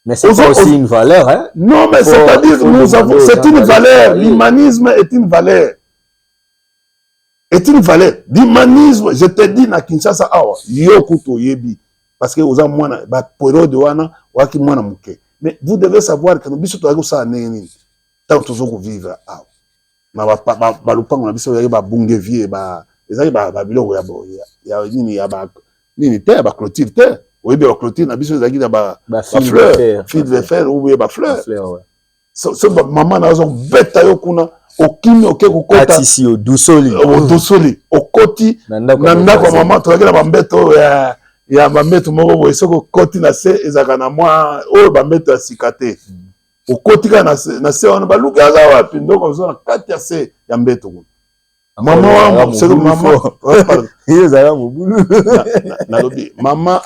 [SPEAKER 2] Mais c'est aussi une valeur, hein?
[SPEAKER 1] Non, mais c'est-à-dire que nous avons, c'est une valeur. L'humanisme est une valeur. Est une valeur. L'humanisme, je te dis, na Kinshasa, awa, yokuto yebi. Parce que, aux amouana, ba, poro de wana, waki mwana muke. Mais vous devez savoir que nous sommes tous en tant que nous vivons. Nous sommes tous en Bungevier, les amis, Babylon, il y a une terre, clôture terre. Oui, bien, clôture, nous sommes tous fleurs, fil de fer, ou bien fleurs. Maman, nous avons bête à yokuna, au kimi, au keko,
[SPEAKER 2] kota. Ici, au doussoli.
[SPEAKER 1] Au doussoli. Au koti, nanda, maman, tu regardes la bête, il y a bambeto moko soko koti na se ezaka na mwa oyo bambeto ya sikate okotika na se wana baluka za wapi ndoko zo na kati ya se ya mbeto mama wa c'est mama iyo za mobulu na lobi mama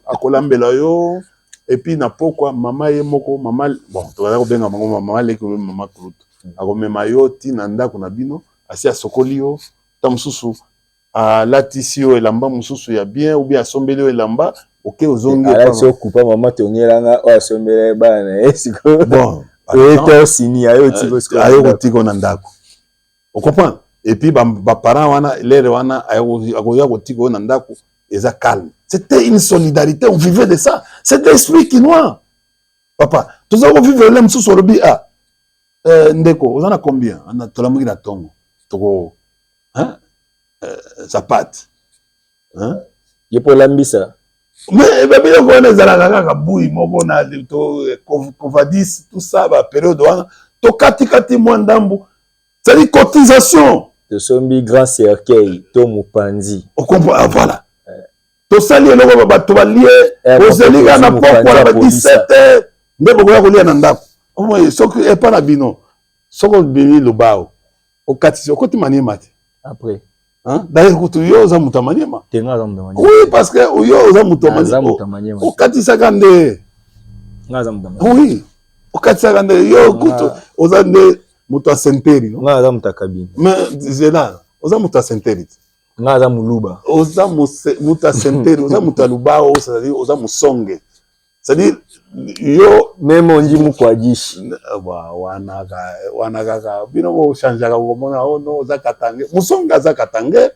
[SPEAKER 1] akolambela yo et puis na pokwa mama ye moko mama bon to va benga mama leki mama kruto akomema yo ti na ndako na bino asi asokoli yo tamususu à l'atisio elamba mususu ya bien ou bien asombele elamba OK ozongi
[SPEAKER 2] ala so coupa mama tongela o asombele bana esiko
[SPEAKER 1] bon
[SPEAKER 2] eto sini ayo
[SPEAKER 1] tiko na ndako on comprend et puis ba parents wana lere wana akoya kotiko na ndako eza calme c'était une solidarité on vivait de ça c'était l'esprit kinois papa tous on vivre le mususu robi ndeko ozana combien ana tolamuki na tongo toko hein Zapate. Hein?
[SPEAKER 2] Il pour l'ambissa.
[SPEAKER 1] Mais bien qu'on est à la bouille, mon a Covadis, tout ça, la période to kati mwandambu. C'est-à-dire cotisation.
[SPEAKER 2] De sombi grand cercueil, to mupanzi.
[SPEAKER 1] On comprend, voilà. To sali eloko bato ba lié, ozeliga na pokwa ba 17h, ndebo ko lié na ndako. Omo soko e pa na bino. Soko bini lobao. O kati o koti maniemati.
[SPEAKER 2] Après.
[SPEAKER 1] Hein? D'ailleurs, yo za mutamanyema. Oui, parce que yo za mutamanyema. O katisa kande.
[SPEAKER 2] Ngaza mutamanyema.
[SPEAKER 1] Oui. O katisa kande yo kutu oza nde muta senteri, no?
[SPEAKER 2] Ngaza mutakabini.
[SPEAKER 1] Mais zela, oza muta senteri.
[SPEAKER 2] Ngaza muluba.
[SPEAKER 1] Oza muta senteri, oza muta lubao, c'est-à-dire oza musonge. C'est-à-dire yo
[SPEAKER 2] même on dit mukwajishi.
[SPEAKER 1] Wanaka bino ko changera ko mona ono za katange musonga za katange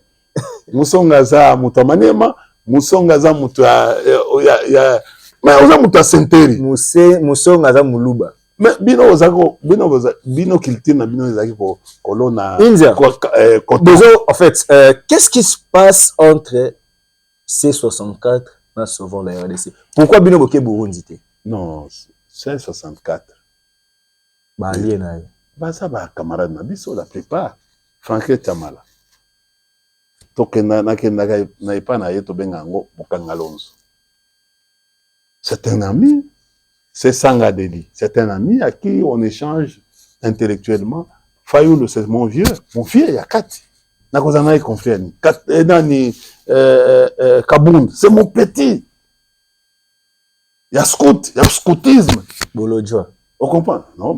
[SPEAKER 1] musonga za mutamanyema musonga za mutu ya mais oza mutu senteri
[SPEAKER 2] musonga za muluba
[SPEAKER 1] mais bino culture na bino ezaki ko kolona
[SPEAKER 2] India en fait qu'est-ce qui se passe entre C64 na sauvons la RDC pourquoi bino boke Burundi te
[SPEAKER 1] non C'est 64.
[SPEAKER 2] Balien na.
[SPEAKER 1] Baza ba camarade na biso la plupart. Franck Chamala. Tokenda na ipa na ye to benga ngo Bokanga Lonzo. C'est un ami. C'est Sanga Deli. C'est un ami à qui on échange intellectuellement. Fayoulou, c'est mon vieux. Mon vieux, il y a 4. Nakozana est confrère. Kabound, c'est mon petit. Il y a scout, il y a scoutisme.
[SPEAKER 2] Bolodjoa.
[SPEAKER 1] On comprend? Non,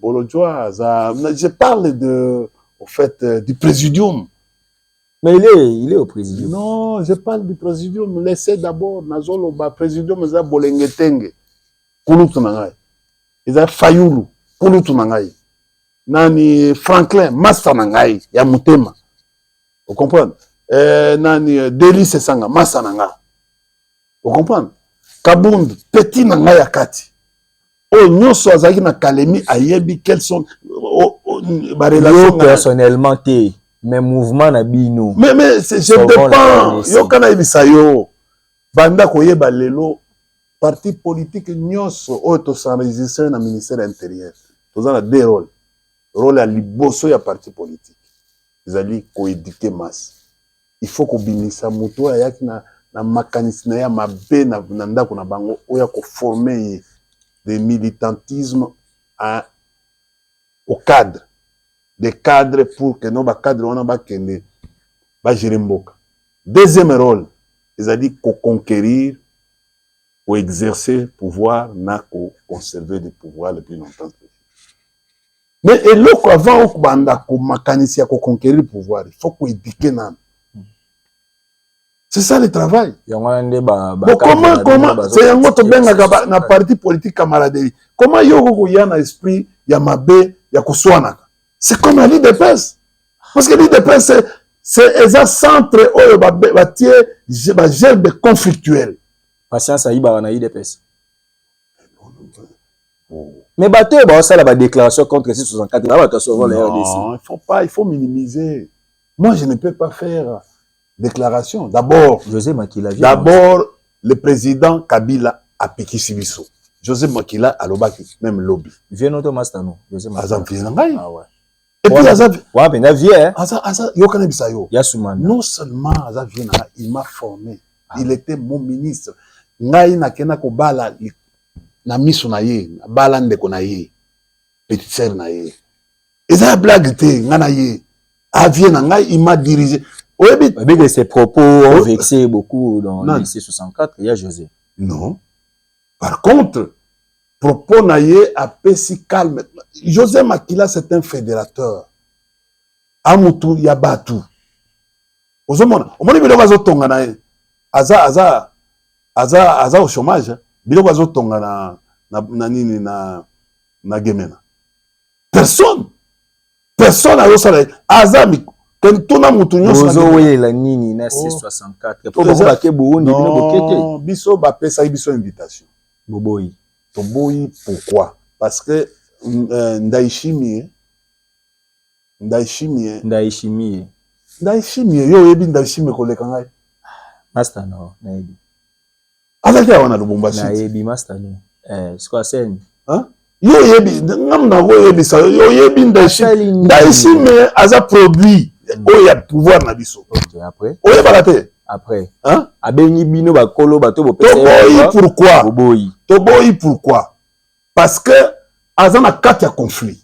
[SPEAKER 1] Bolodjoa, je parle au fait, du présidium.
[SPEAKER 2] Mais il est au présidium.
[SPEAKER 1] Non, je parle du présidium. Laissez d'abord, Nazolo, présidium, ils ont Bolengetenge. Kulutu nangai. Ils ont Fayoulou. Kulutu nangai. Nani Franklin, Massa nangai. Ya Mutema. Vous comprenez? Nani Deli Sesanga, Massa nangai. Vous comprenez? Kabound, petit nangai ya kati. Oh, nyonso azaki na Kalemi ayebi quels sont ba relations
[SPEAKER 2] personnellement té. Mais mouvement na bino.
[SPEAKER 1] Mais je dépend. Yo kana ibisa yo. Banda koyeba lelo parti politique nyonso oyo to s'enregistrer na ministère intérieur. Toza na deux rôles. Rôle ya liboso ya parti politique. Ezali koéduquer masse. Il faut ko binisa muto ayaki na makanisme ya mabe na ndako na bango oya ko former des militantisme au cadre. Des cadres pour que nos cadres on a kende ba gérer mboka. Deuxième rôle, c'est-à-dire qu'on conquérir ou exercer pouvoir n'a qu'au conserver du pouvoir le plus longtemps possible. Mais et l'autre avant qu'on banda ko makanisi ko conquérir le pouvoir, il faut qu'on éduque nan. C'est ça le travail. Bon, comment c'est un autre benga na parti politique camaraderie. Comment yoko ko yana esprit ya mabe ya kuswana. C'est comme la l'IDPS. Parce que l'IDPS, c'est un centre où il y a gerbe conflictuel.
[SPEAKER 2] Patience à Iba na IDPS. Mais bateau, ça la déclaration contre 664.
[SPEAKER 1] Non, il faut minimiser. Moi, je ne peux pas faire déclaration. D'abord, le président Kabila a piqué Sibiso. José Makila a l'obaki, même lobby.
[SPEAKER 2] Viens notre mastano. José
[SPEAKER 1] Makila. Ah ouais.
[SPEAKER 2] Et puis,
[SPEAKER 1] non seulement il m'a formé, il était mon ministre. Ngai na kena ko bala na miso na ye, bala ndeko na ye, petite sœur na ye. Eza blague te ngana ye. Aviena ngai il m'a dirigé.
[SPEAKER 2] Avec ses propos ont vexé beaucoup dans le lycée 64, il y a José.
[SPEAKER 1] Non. Par contre, propos na ye a si calme. José Makila, c'est un fédérateur. Amutu Yabatu. Ozomona, omoni biloko azotonga na ye. Aza au chômage. Biloko azotonga na Gemena. Personne a osala. Azami kentuna mutu nyonso.
[SPEAKER 2] Ozowe la nini na C64. Pour beaucoup ke Burundi bino bokete.
[SPEAKER 1] Biso ba pesa biso invitation.
[SPEAKER 2] Boboyi.
[SPEAKER 1] Toboyi pourquoi? Parce que Ndaishimie yo yebi Ndaishimie koleka ngai.
[SPEAKER 2] Master no, naebi.
[SPEAKER 1] Azaki wana Lubumbashi.
[SPEAKER 2] Naebi master no. C'est quoi scène?
[SPEAKER 1] Hein? Yo yebi ngamna go yebi sa yo yebi Ndaishimie aza produit o ya pouvoir na biso.
[SPEAKER 2] OK, après.
[SPEAKER 1] Oye balate.
[SPEAKER 2] Après.
[SPEAKER 1] Hein?
[SPEAKER 2] Abeni bino ba kolo bato bo pesa.
[SPEAKER 1] Toboyi pourquoi? Parce que azana kati ya conflit.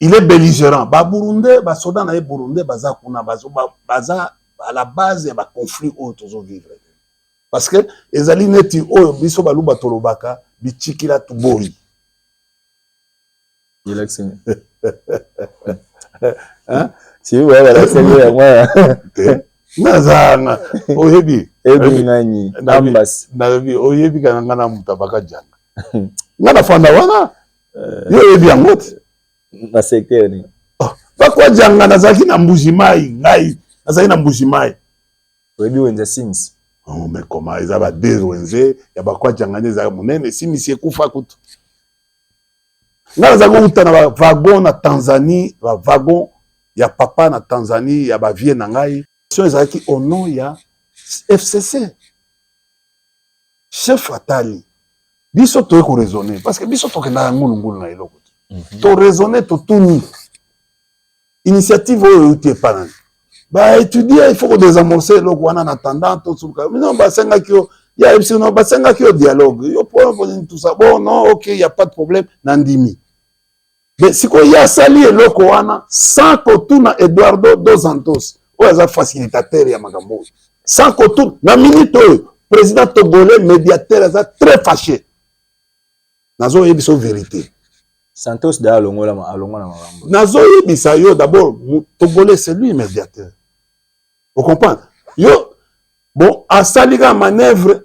[SPEAKER 1] Il est belligérant. Ba Burundais, ba soda na Burundais baza kuna baza à la base ya ba conflit o tozo vivre. Parce que ezali neti o biso baluba tolobaka bichikila tuboyi.
[SPEAKER 2] Election. Hein? Si ouais la c'est moi.
[SPEAKER 1] Nazanga oyebi
[SPEAKER 2] ngani ambas
[SPEAKER 1] nabi oyebi kana ngana mutabaka janga ngana fanda wana yo oyebi yango
[SPEAKER 2] na secteur ni
[SPEAKER 1] bakwa janga nazaki na mbujimai ngai nazaki na mbujimai
[SPEAKER 2] oyebi wenza sims
[SPEAKER 1] oh mais comment ils aba deux wenze ya bakwa janga neza munene sims ekufa kutu ngana zako utana ba wagon na Tanzanie ba wagon ya papa na Tanzanie ya ba vie na ngai au nom ya FCC chef Atali biso to ko raisonner parce que biso to kenda ngulu na eloko to raisonner to tuni initiative oyo tu pas ba étudier il faut que désamorcer eloko wana en attendant to suka mais non ba senga kio ya ebisi no ba senga kio dialogue yo pour tout ça bon non OK il y a pas de problème nandimi mais si ko ya sali eloko wana sans que tuna Eduardo dos Santos oyo za facilitateur ya makambo sans que tout na minute oyo président togolais médiateur aza très fâché nazo yebiso vérité
[SPEAKER 2] Santos da alongola na makambo
[SPEAKER 1] nazo yebisa yo d'abord togolais c'est lui médiateur vous comprenez yo bon asalika manœuvre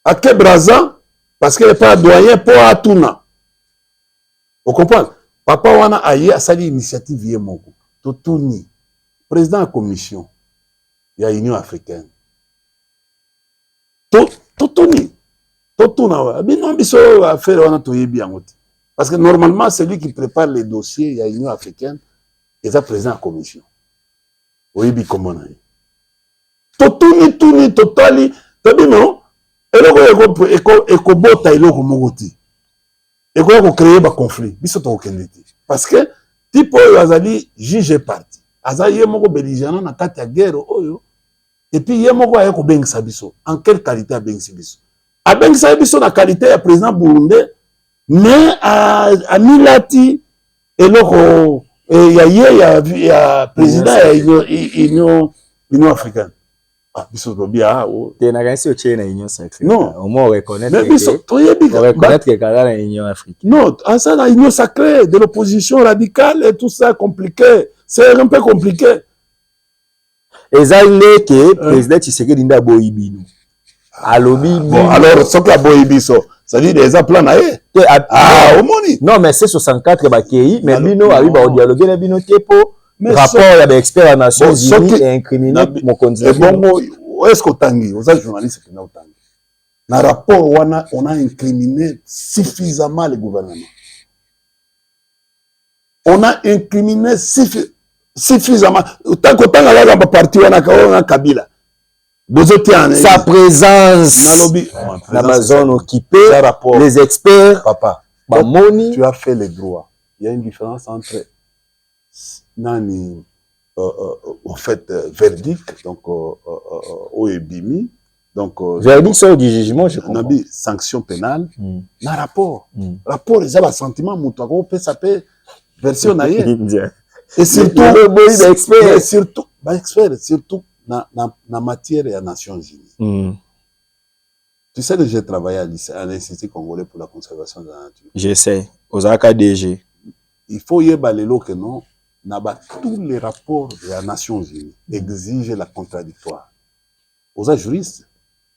[SPEAKER 1] à Kebraza parce qu'il n'est pas doyen pour atuna vous comprenez papa wana aye asali initiative ye moko totuni président de la commission ya Union africaine totuni totuna bino biso affaire wana toyebi yango te parce que normalement c'est lui qui prépare les dossiers ya Union africaine et ça président de la commission oyebi comment na totuni totali tabino eloko ekobota eloko moko te eko créer ba conflit biso to okende te parce que type oyo azali juge parti azali ye moko belligérant na kati ya guerre oyo et puis ye moko aye ko bengisa biso en quelle qualité abengisi biso abengisa biso na qualité ya président burundais mais amilati eloko ya président ya Union africaine biso tobia
[SPEAKER 2] te na kanisi otie na Union sacrée
[SPEAKER 1] non
[SPEAKER 2] au moins reconnaître
[SPEAKER 1] mais biso toyebi
[SPEAKER 2] que kala na Union africaine
[SPEAKER 1] non ça la Union sacrée de l'opposition radicale et tout ça compliqué c'est un peu compliqué
[SPEAKER 2] ezali que président Tshisekedi nda boyibino alobi
[SPEAKER 1] bon alors ce que boyibiso ça dit des plans na au moni
[SPEAKER 2] non mais c'est 64 bakei mais bino arriba au dialogue na bino tepo rapport ya ba expert à Nations Unies et incriminé mon candidat
[SPEAKER 1] bon est-ce que tangi aux journalistes qui na tangi na rapport wana on a incriminé suffisamment le gouvernement on a incriminé suffisamment tant que tant la parti wana Kabila
[SPEAKER 2] sa présence dans la zone occupée les experts
[SPEAKER 1] papa
[SPEAKER 2] bamoni
[SPEAKER 1] tu as fait les droits il y a une différence entre nani en fait verdict donc oebimi donc
[SPEAKER 2] verdict sort du jugement je comprends
[SPEAKER 1] nabi sanction pénale na rapport rapport les a sentiment mutu ko pesa pe version na ye et surtout surtout na matière ya Nations Unies tu sais que j'ai travaillé à l'Institut congolais pour la conservation de la nature
[SPEAKER 2] j'essaie aux AKDG
[SPEAKER 1] il faut yebalelo que non tous les rapports des Nations Unies exigent la contradictoire. Aux juristes,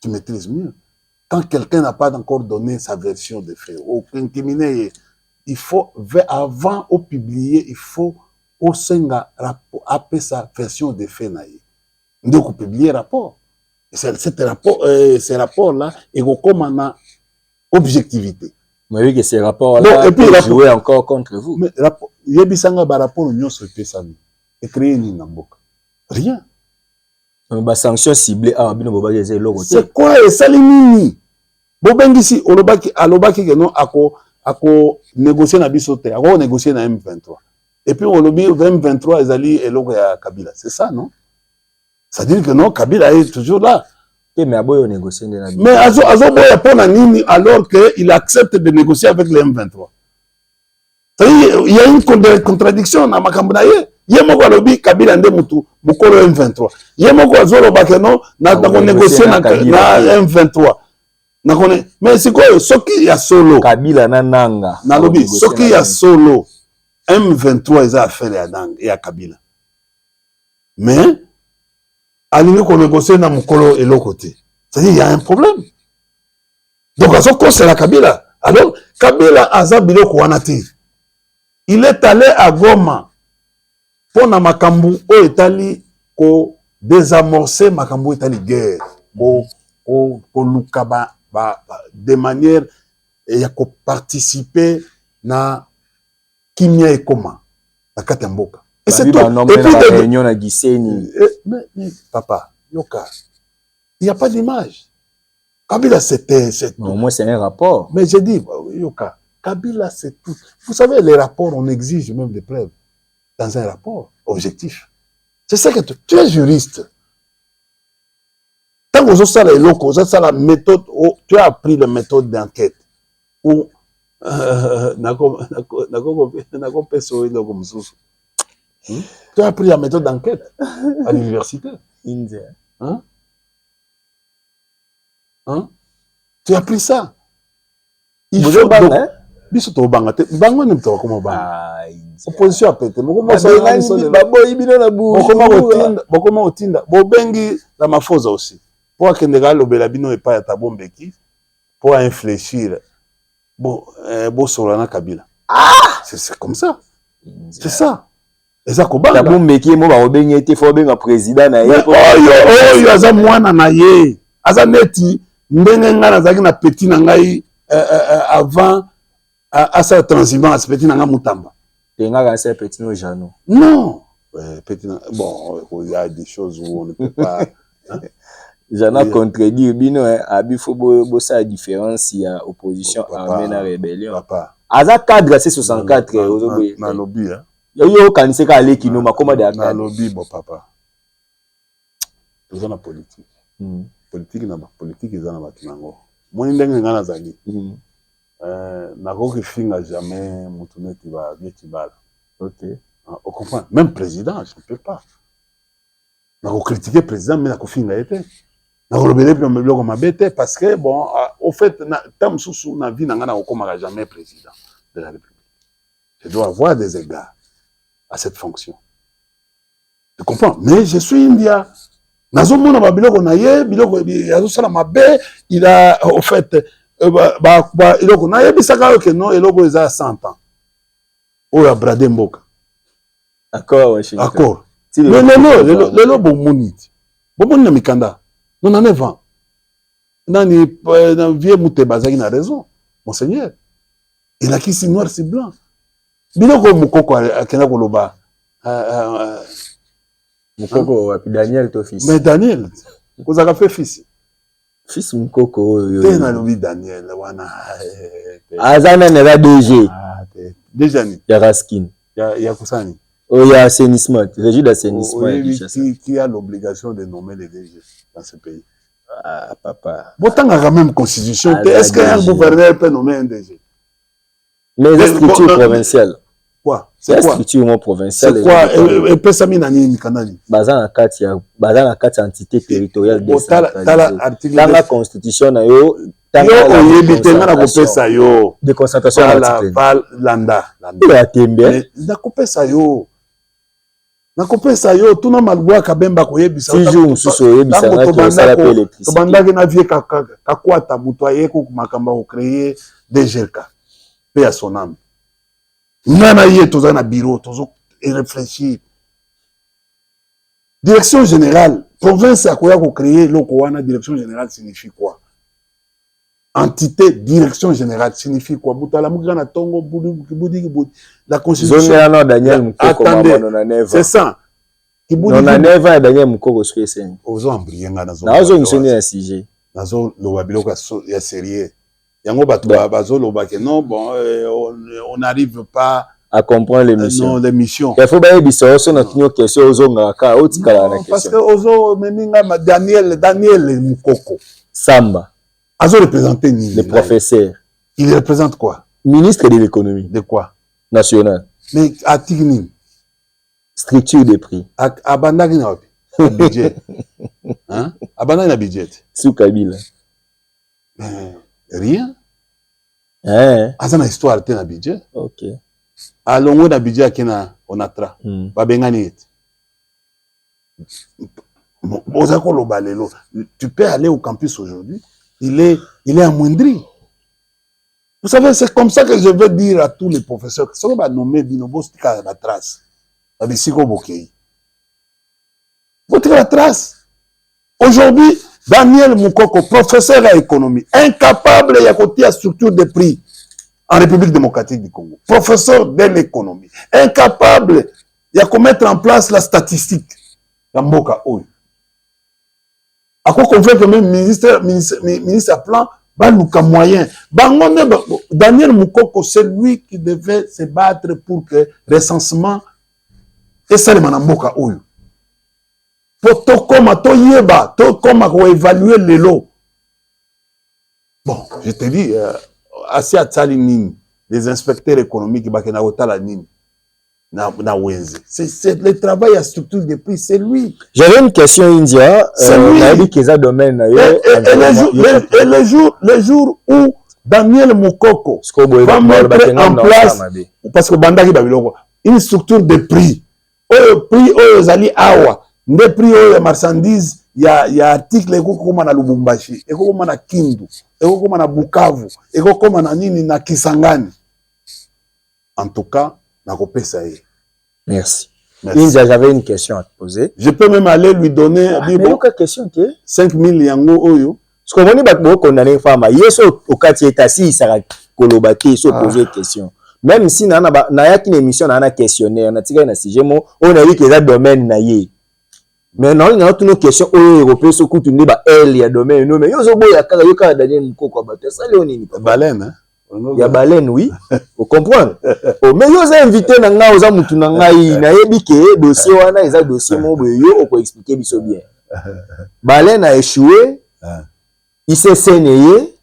[SPEAKER 1] tu maîtrises mieux. Quand quelqu'un n'a pas encore donné sa version des faits, au incriminé, il faut, avant de publier, il faut au senga appeler sa version des faits. Donc, publier rapport. Et ces rapports-là, ils recommandent objectivité.
[SPEAKER 2] Mais oui, que ces rapports-là peuvent jouer encore contre vous.
[SPEAKER 1] Mais yebisanga ba rapport nyonso epesami et créer ni namboka rien
[SPEAKER 2] ba sanction ciblée à bino boba yeze loko
[SPEAKER 1] c'est quoi et salimini bobengisi alobaki que non ako négocier na biso te ako négocier na M23 et puis on lobi M23 ezali eloko ya Kabila c'est ça non ça dit que non Kabila est toujours là
[SPEAKER 2] mais aboyo négocier na
[SPEAKER 1] mais azo boya pona nini alors que il accepte de négocier avec les M23. Il y a une contradiction dans ma campagne. Il y a un lobby Kabila nde mutu mukolo M23. Il y a un zolo bakeno na négocier na M23. Na connaît mais c'est quoi soki ya solo
[SPEAKER 2] Kabila na nanga
[SPEAKER 1] na lobby soki ya solo M23 ils a affaire ya nanga ya Kabila. Mais alingi ko négocier na mukolo eloko te. C'est-à-dire il y a un problème. Donc azo ko c'est la Kabila. Alors Kabila aza biloko wana te. Il est allé à Goma pour na makambu o etali ko désamorcer makambu etali guerre ko lukaba de manière ya ko participer na kimia ekoma na katemboka et c'est tout
[SPEAKER 2] et puis la réunion na Gisenyi
[SPEAKER 1] mais papa yoka il y a pas d'image Kabila, c'était...
[SPEAKER 2] Au moins, c'est un rapport.
[SPEAKER 1] Mais j'ai dit, Yoka, Kabila, c'est tout. Vous savez, les rapports, on exige même des preuves dans un rapport objectif. C'est ça que tu es juriste. Tant que vous avez les locaux, vous avez la méthode, tu as appris la méthode d'enquête. Ou, tu as appris la méthode d'enquête à l'université. Hein? Hein? Tu as appris ça. Il faut donc... biso to banga te bango ne to koma banga opposition apete mokoma otinda bobengi la mafoza aussi pour akende ga lobela bino epa ya tabombeki pour infléchir bo solana Kabila c'est comme ça c'est ça eza ko banga
[SPEAKER 2] tabombeki mo ba obengi ete fo benga président na ye
[SPEAKER 1] oyo aza mwana na ye aza neti ndenge ngana zaki na petit na ngai avant à sa transhumance petit nanga mutamba
[SPEAKER 2] tenga c'est petit no jano
[SPEAKER 1] non petit bon il y a des choses où on ne peut pas
[SPEAKER 2] jana contredire bino abi faut bo sa différence il y a opposition armée na rébellion
[SPEAKER 1] papa
[SPEAKER 2] aza cadre C64
[SPEAKER 1] na lobby hein
[SPEAKER 2] yo kanise ka ale kino makoma de
[SPEAKER 1] na lobby bon papa tout ça na politique politique na politique eza na batinango moi ndenge ngana zali nakoki finga jamais mutu neti ba bieti bala.
[SPEAKER 2] OK.
[SPEAKER 1] On comprend. Même président, je ne peux pas. Nako critiquer président mais nako finga été. Nako lobele puis biloko mabete parce que bon au fait tam susu na vie nanga nako komaka jamais président de la République. Je dois avoir des égards à cette fonction. Tu comprends? Mais je suis India. Nazo mona ba biloko na ye, biloko yazo sala mabe, il a au fait iloko na yebisaka que non eloko eza 100 ans oya brade mboka
[SPEAKER 2] accord
[SPEAKER 1] lelo bomoni na mikanda 99 ans nani vie Muteba azaki na raison monseigneur il a kisi noir si blanc biloko mukoko akenda koloba
[SPEAKER 2] mukoko wa Daniel to fils
[SPEAKER 1] mais Daniel kozaka fait
[SPEAKER 2] fils mukoko
[SPEAKER 1] te na lobi Daniel wana
[SPEAKER 2] azana na DG
[SPEAKER 1] déjà ni
[SPEAKER 2] ya Raskin
[SPEAKER 1] ya kusani
[SPEAKER 2] ya assainissement régie d'assainissement
[SPEAKER 1] qui a l'obligation de nommer les DG dans ce pays.
[SPEAKER 2] Papa
[SPEAKER 1] botanga quand même constitution est-ce qu'un gouverneur peut nommer un DG
[SPEAKER 2] mais la structure provinciale
[SPEAKER 1] quoi
[SPEAKER 2] c'est quoi structure provinciale
[SPEAKER 1] c'est quoi et pesami nani mikanani
[SPEAKER 2] bazana kati entité territoriale
[SPEAKER 1] décentralisée
[SPEAKER 2] dans la constitution na yo
[SPEAKER 1] oyebitenga na kopesa yo
[SPEAKER 2] de concentration
[SPEAKER 1] landa
[SPEAKER 2] la tembe
[SPEAKER 1] na kopesa yo tuna malwa kabemba koyebisa
[SPEAKER 2] toujours mususu oyebisa na kosala pe électricité
[SPEAKER 1] tobandaki na vie kakwata mutu ayeko makambo ko créer DGK pe à son âme nana ye toza na bureau tozo réfléchir direction générale province akoya ko créer loko wana direction générale signifie quoi entité direction générale signifie quoi butala mukana tongo budi la constitution
[SPEAKER 2] Daniel Mukoko
[SPEAKER 1] c'est ça
[SPEAKER 2] kibudi na neva Daniel Mukoko swesen
[SPEAKER 1] ozo ambrienga
[SPEAKER 2] nazo misoni ya sujet
[SPEAKER 1] nazo loba biloko ya sérieux yango bato bazo loba que non bon on n'arrive pas
[SPEAKER 2] à comprendre l'émission
[SPEAKER 1] non l'émission
[SPEAKER 2] il faut ba yebisa oso na tinyo question ozo ngaka otikala na question
[SPEAKER 1] parce que ozo meninga Daniel Mukoko
[SPEAKER 2] Samba
[SPEAKER 1] azo représenter ni
[SPEAKER 2] le professeur
[SPEAKER 1] il représente quoi
[SPEAKER 2] ministre de l'économie
[SPEAKER 1] de quoi
[SPEAKER 2] national
[SPEAKER 1] mais atigni
[SPEAKER 2] structure de prix
[SPEAKER 1] abandaki na wapi budget hein abandaki na budget
[SPEAKER 2] sous Kabila
[SPEAKER 1] rien aza na histoire te na budget
[SPEAKER 2] OK
[SPEAKER 1] alongo na budget akena onatra babengani ete oza koloba lelo tu peux aller au campus aujourd'hui il est amoindri. Vous savez, c'est comme ça que je veux dire à tous les professeurs que ça va nommer Binobos tika la trace abisiko bokei votre la trace aujourd'hui Daniel Mukoko professeur à économie incapable ya kotia structure de prix en République démocratique du Congo professeur de l'économie incapable ya mettre en place la statistique ya mboka oyo Ako convaincre même ministre à plan, baluka moyen. Daniel Moukoko, c'est lui qui devait se battre pour que recensement et ça les manamboka oyo. Pour to koma to yeba, to koma ko évaluer les lots. Bon, je te dis, assez à tsali nini, les inspecteurs économiques bakena otala nini. C'est le travail à structure de prix, c'est lui.
[SPEAKER 2] J'avais une question, India.
[SPEAKER 1] C'est lui.
[SPEAKER 2] Domaine,
[SPEAKER 1] et le jour où Daniel Moukoko va mettre en place, parce que Bandaki Babiloko, une structure de prix. Prix Ozali Awa, des prix de marchandises, il y a article comme na Lubumbashi, comme na Kindu, comme na Bukavu, comme na Nini na Kisangani. En tout cas,
[SPEAKER 2] merci. India, j'avais une question à te poser.
[SPEAKER 1] Je peux même aller lui donner
[SPEAKER 2] question
[SPEAKER 1] 5 000 yango oyo.
[SPEAKER 2] Ce qu'on dit que condamné femme, yeso au quartier tassi ça kolobaki so poser question. Même si na yaki une émission na questionnaire, na tika na sujet mo, on a dit que ça domaine na ye. Mais non, il y a toutes nos questions européennes so kutu ndi ba elle ya domaine no mais yo zo boya kaka yo ka Daniel Moukoko ba ça léoni
[SPEAKER 1] baleine hein.
[SPEAKER 2] Il y a baleine, oui. Vous comprenez? Mais vous avez invité Nanga, vous avez invité Nanga, il a dit dossier wana, il a dossier mon yo, on expliquer bien. Baleine a échoué, il s'est saigné.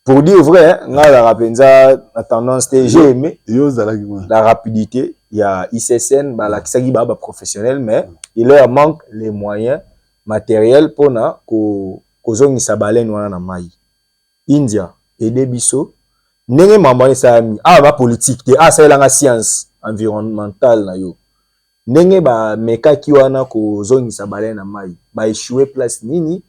[SPEAKER 2] Pour dire vrai, la rapenza a tendance à j'ai aimé la rapidité. Il y a ICSN, la kisagi baba professionnel, mais il leur manque les moyens matériels pour na kozongi sa baleine wana na mai. India. Et des biso nenge mamane sa ami ba politique te ça la science environnementale na yo nenge ba meka ki wana ko zongisa baleine na mai ba échouer place nini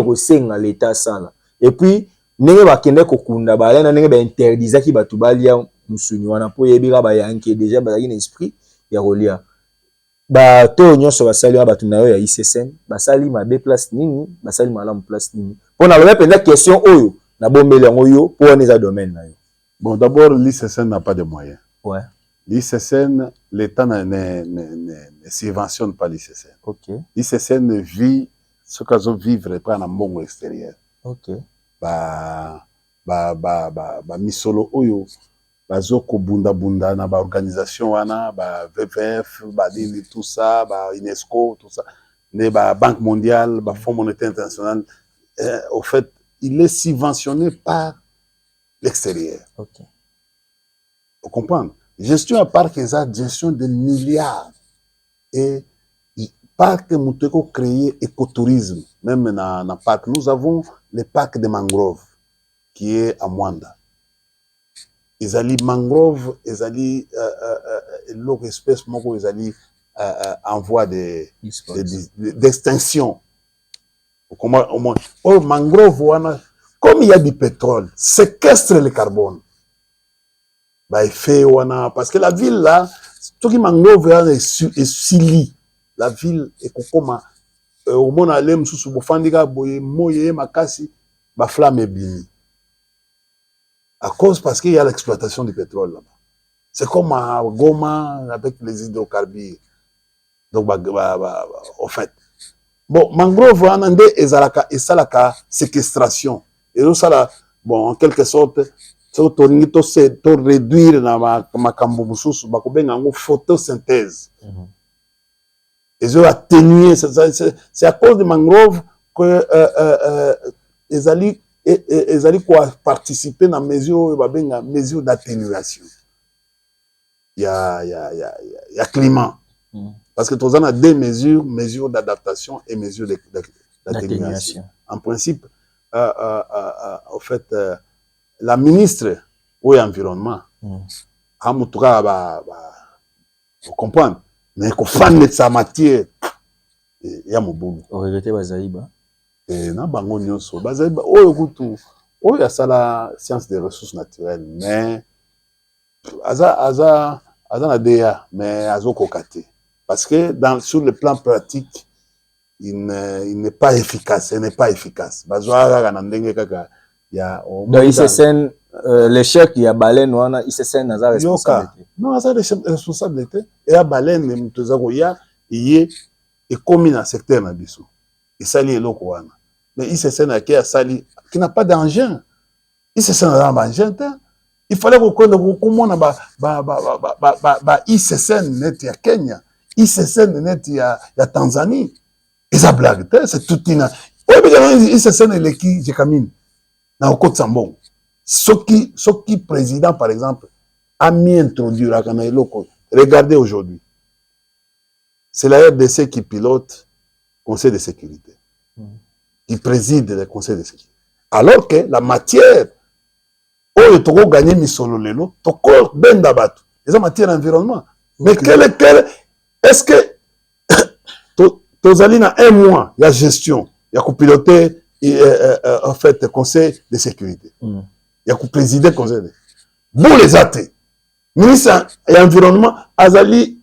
[SPEAKER 2] ko senga l'état sala et puis nenge ba kende ko kunda baleine nenge ba interdisaki batu balia musuni wana po yebira ba yanke déjà ba na esprit ya rolia ba to nyonso ba sali ba tunayo ya ICSN ba sali ma be place nini ba sali malamu place nini pona ba penda question oyo.
[SPEAKER 1] Bon, d'abord, l'ICSN n'a pas de moyens.
[SPEAKER 2] Ouais.
[SPEAKER 1] L'ICSN, l'État ne subventionne pas l'ICSN.
[SPEAKER 2] Okay.
[SPEAKER 1] L'ICSN vit ce qu'ils ont vivre pas dans le monde extérieur.
[SPEAKER 2] Okay.
[SPEAKER 1] Misolo oyo, bazoko bunda na ba organisation wana, ba VVF, ba dini tout ça, ba UNESCO, tout ça, ne ba Banque mondiale, ba Fonds monétaire international. Au fait, il est subventionné par l'extérieur.
[SPEAKER 2] Okay.
[SPEAKER 1] Vous comprenez? Gestion à part que ça, gestion de milliards. Et parc nous avons créé écotourisme, même dans le parc. Nous avons le parc de mangrove qui est à Mwanda. Ils allaient mangrove, ils allaient l'autre espèce, ils allaient en voie d'extinction. Oh, mangrove, comme il y a du pétrole, séquestre le carbone. Bah, il fait, parce que la ville là, tout qui mangrove est sili. La ville est comme au monde alem sous bofandiga boye moye makasi ba flamme bini. À cause parce qu'il y a l'exploitation du pétrole là-bas. C'est comme à Goma avec les hydrocarbures. Donc au fait. Bon, mangrove anande ezalaka esalaka séquestration. Et ça là, bon, en quelque sorte, c'est to réduire na makambo mususu bakobenga ngo photosynthèse. Ils ont atténué, c'est à cause de mangrove que ils allaient participer dans mesure d'atténuation. Il y a climat. Parce que tous on a deux mesures d'adaptation et mesures d'atténuation. En principe, en fait, la ministre au environnement, en tout cas, vous comprenez, mais qu'on fan de sa matière, il y a mon boulot.
[SPEAKER 2] On regrette Bazaïba.
[SPEAKER 1] Et non, bango nyonso. Bazaïba, oh écoute, oh il y a ça la science des ressources naturelles, mais aza na DEA, mais azo kokate. Parce que sur le plan pratique, il n'est pas efficace. Il n'est pas efficace.
[SPEAKER 2] Dans ICSN, l'échec, il y a baleine, ICSN n'a pas de responsabilité.
[SPEAKER 1] Non, il y a responsabilité. Il y a baleine, il y a commis dans le secteur. sali eloko wana. Mais ICCN qui a sali, qui n'a pas d'engin. ICCN n'a pas d'engin. Il fallait qu'on comprenne ICCN net ya Kenya, ICCN net ya Tanzanie. Et ça blague, c'est tout une. Oui, mais ICCN est qui je camine. Dans le Côte Sambon. Ce qui président par exemple a mis introduit la Kana eloko. Regardez aujourd'hui. C'est la RDC qui pilote le Conseil de sécurité. Qui préside le Conseil de sécurité. Alors que la matière, oh, tu as gagné Misolo Lelo, tu as benda batu. C'est la matière environnement. Mais est-ce que tu as un mois, il y a gestion, il y a piloter en fait le Conseil de sécurité. Il y a présider le Conseil de sécurité. Vous les athées, ministre et environnement, Azali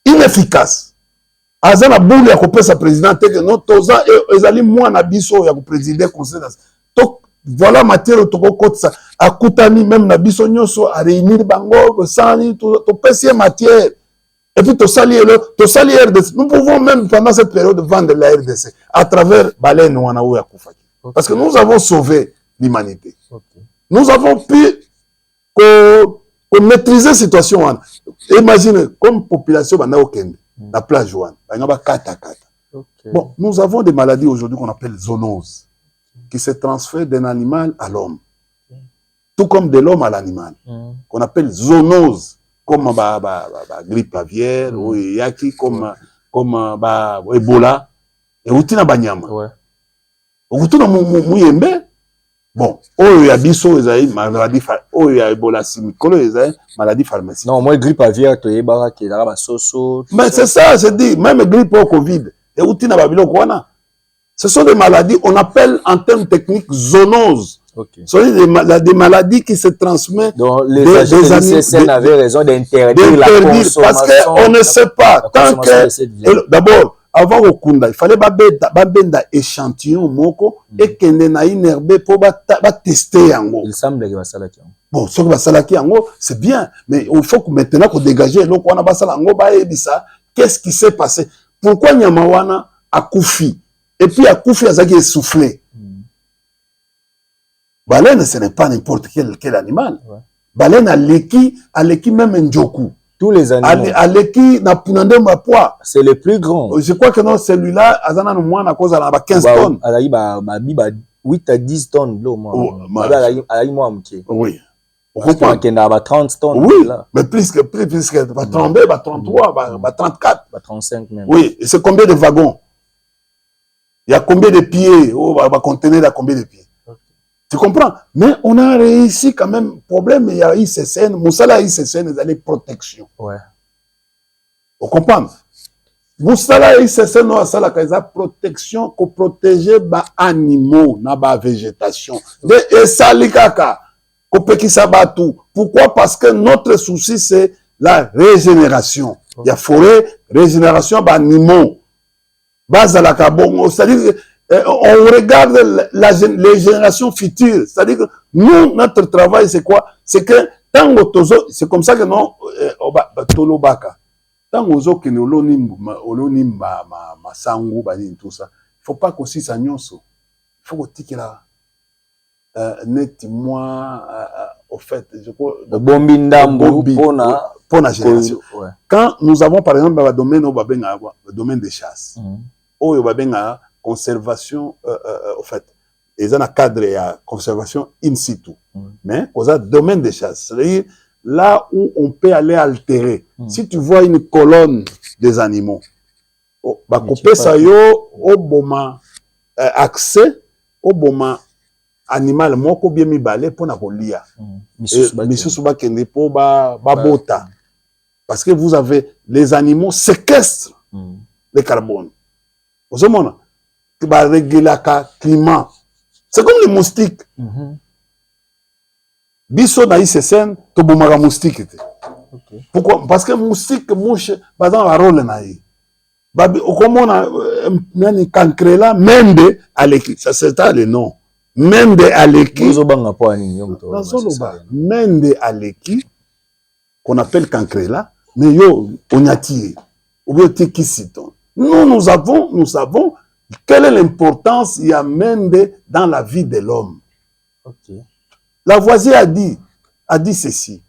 [SPEAKER 1] inefficace. Azana boule ya kopesa président que non toza ezali mwana biso ya présider conseil donc voilà matière to kokotsa akutani même na biso nyoso a réunir bango sani to pesier matière et puis to sali RDC. Nous pouvons même pendant cette période vendre la RDC à travers baleine wana ya kufaki parce que nous avons sauvé l'humanité. Nous avons pu maîtriser la situation. Imaginez comme population bana okende la plage one. Bon, nous avons des maladies aujourd'hui qu'on appelle zoonoses, qui se transfèrent d'un animal à l'homme, tout comme de l'homme à l'animal, qu'on appelle zoonoses, comme grippe aviaire, ou yaki, comme Ebola, et outina banyama. Outina mouyembe. Bon, il y a biso, maladie, il y a Ebola, simicolo, il y a maladie pharmaceutique.
[SPEAKER 2] Non, moi, grippe aviaire, tu es baraki, tu es soso.
[SPEAKER 1] Mais c'est ça, je dis, même grippe au Covid, et outina babilo kwana. Ce sont des maladies, on appelle en termes techniques zoonoses. Ce sont des maladies qui se transmettent.
[SPEAKER 2] Donc, les agents de l'ICCN avaient raison d'interdire la consommation.
[SPEAKER 1] Parce qu'on ne sait pas. Tant que, d'abord, avant Okunda, il fallait babenda échantillon moko et kende na inerbe pour tester yango.
[SPEAKER 2] Il semble que basalaki yango.
[SPEAKER 1] Bon, ce que basalaki yango, c'est bien, mais il faut que maintenant qu'on dégage l'eau qu'on a basala yango ba ebisa, qu'est-ce qui s'est passé? Pourquoi Nyamawana a koufi et puis a koufi azaki essoufflé? Baleine, ce n'est pas n'importe quel animal. Baleine a leki même Njoku.
[SPEAKER 2] Tous les animaux. C'est le plus grand.
[SPEAKER 1] Je crois que non, celui-là, Azana no moins à cause de 15 tonnes.
[SPEAKER 2] Alaï 8 à 10 tonnes.
[SPEAKER 1] Oui.
[SPEAKER 2] On comprend qu'il y a 30 tonnes.
[SPEAKER 1] Oui, mais plus que 32, 33, 34.
[SPEAKER 2] 35 même.
[SPEAKER 1] Oui, et c'est combien de wagons? Il y a combien de pieds? Va contenir à combien de pieds? Tu comprends? Mais on a réussi quand même. Problème, il y a ICCN. Moussala ICCN, ils allaient protection.
[SPEAKER 2] Ouais.
[SPEAKER 1] On comprend? Moussala ICCN, non, ça, la protection pour protéger les animaux, la végétation. Et ça, les caca. Pourquoi? Parce que notre souci, c'est la régénération. Il y a forêt, régénération d'animaux. C'est-à-dire on regarde les générations futures. C'est-à-dire que nous, notre travail, c'est quoi? C'est que tant c'est comme ça que non, tolobaka. Tant que nous masangu tout ça, il faut pas qu'aussi ça nyonso. Il faut que là net moi au fait, je crois pour la génération. Quand nous avons par exemple le domaine des chasses, conservation, en fait, ils ont un cadre de conservation in situ, mais dans le domaine des chasses, c'est-à-dire là où on peut aller altérer. Si tu vois une colonne des animaux, bah couper ça yo au boma accès au boma animal moko bien mi balé pour na kolia. Misusu ba kende po ba bota. Parce que vous avez les animaux séquestrent le carbone. Vous avez qui va réguler le climat. C'est comme les moustiques. Biso na ICCN, to bomaka moustique. Pourquoi? Parce que moustique, mouche, par exemple, la rôle na yi. Comme on a un cancre là, Mende Aleki. Ça c'est ça le nom. Mende Aleki. Mende Aleki, qu'on appelle cancre là, mais yo, on y a tiré. Ou bien tiki siton. Nous avons Quelle est l'importance il y a Mende dans la vie de l'homme?
[SPEAKER 2] Okay.
[SPEAKER 1] Lavoisier a dit ceci.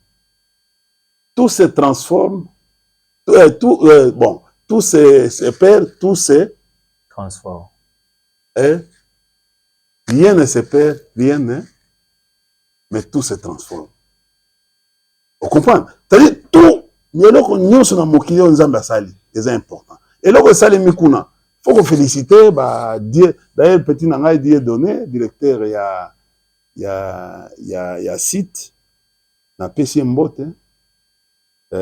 [SPEAKER 1] Tout se transforme, tout se perd, tout se
[SPEAKER 2] transforme.
[SPEAKER 1] Rien ne se perd, rien ne, mais tout se transforme. Vous comprenez? C'est-à-dire, tout, c'est important. Et là, ça, les Mikuna, il faut qu'on félicite, d'ailleurs, petit Nangaï Dieudonné, directeur, il y a site, na PC Mbote, et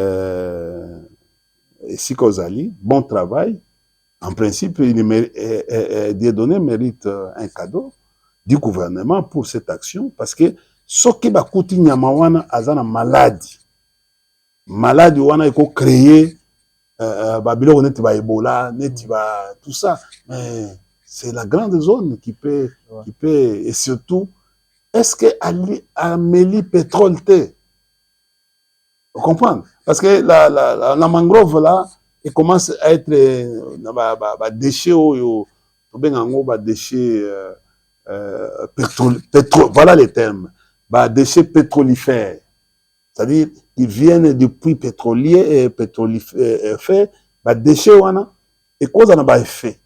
[SPEAKER 1] Sikozali, bon travail. En principe, Dieudonné mérite un cadeau du gouvernement pour cette action, parce que ce qui va coûter Nyamawana azana maladie wana il faut créer Babylone neti ba Ebola neti ba tout ça, mais c'est la grande zone qui peut et surtout est-ce que Amélie pétrole té, vous comprenez, parce que la mangrove là il commence à être déchets déchets voilà les termes, déchets pétrolifères, c'est-à-dire qu'ils viennent du puits pétrolier et pétrolifère, déchets wana et cause en a effet.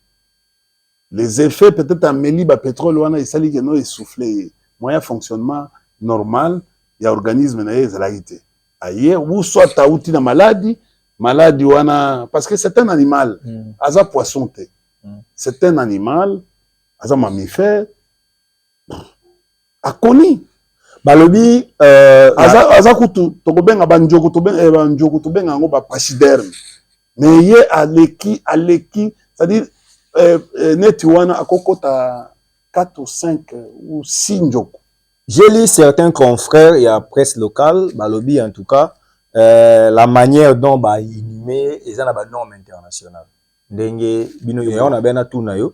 [SPEAKER 1] Les effets peut-être amélie pétrole wana il s'agit que non essoufflé, moyen fonctionnement normal, il y a organisme na ezalagité. Ailleurs ou soit taouti na maladie wana parce que c'est un animal, asa poisson té. C'est un animal, asa mammifère. Akoni
[SPEAKER 2] balobi
[SPEAKER 1] aza kutu tokobenga banjoko tobenga ngo ba pachyderme, mais ye aleki c'est-à-dire neti wana akokota 4 ou 5 ou 6 njoko.
[SPEAKER 2] J'ai lu certains confrères et à presse locale balobi en tout cas la manière dont ba inhumé eza na ba norme internationale ndenge bino yo na bena tuna yo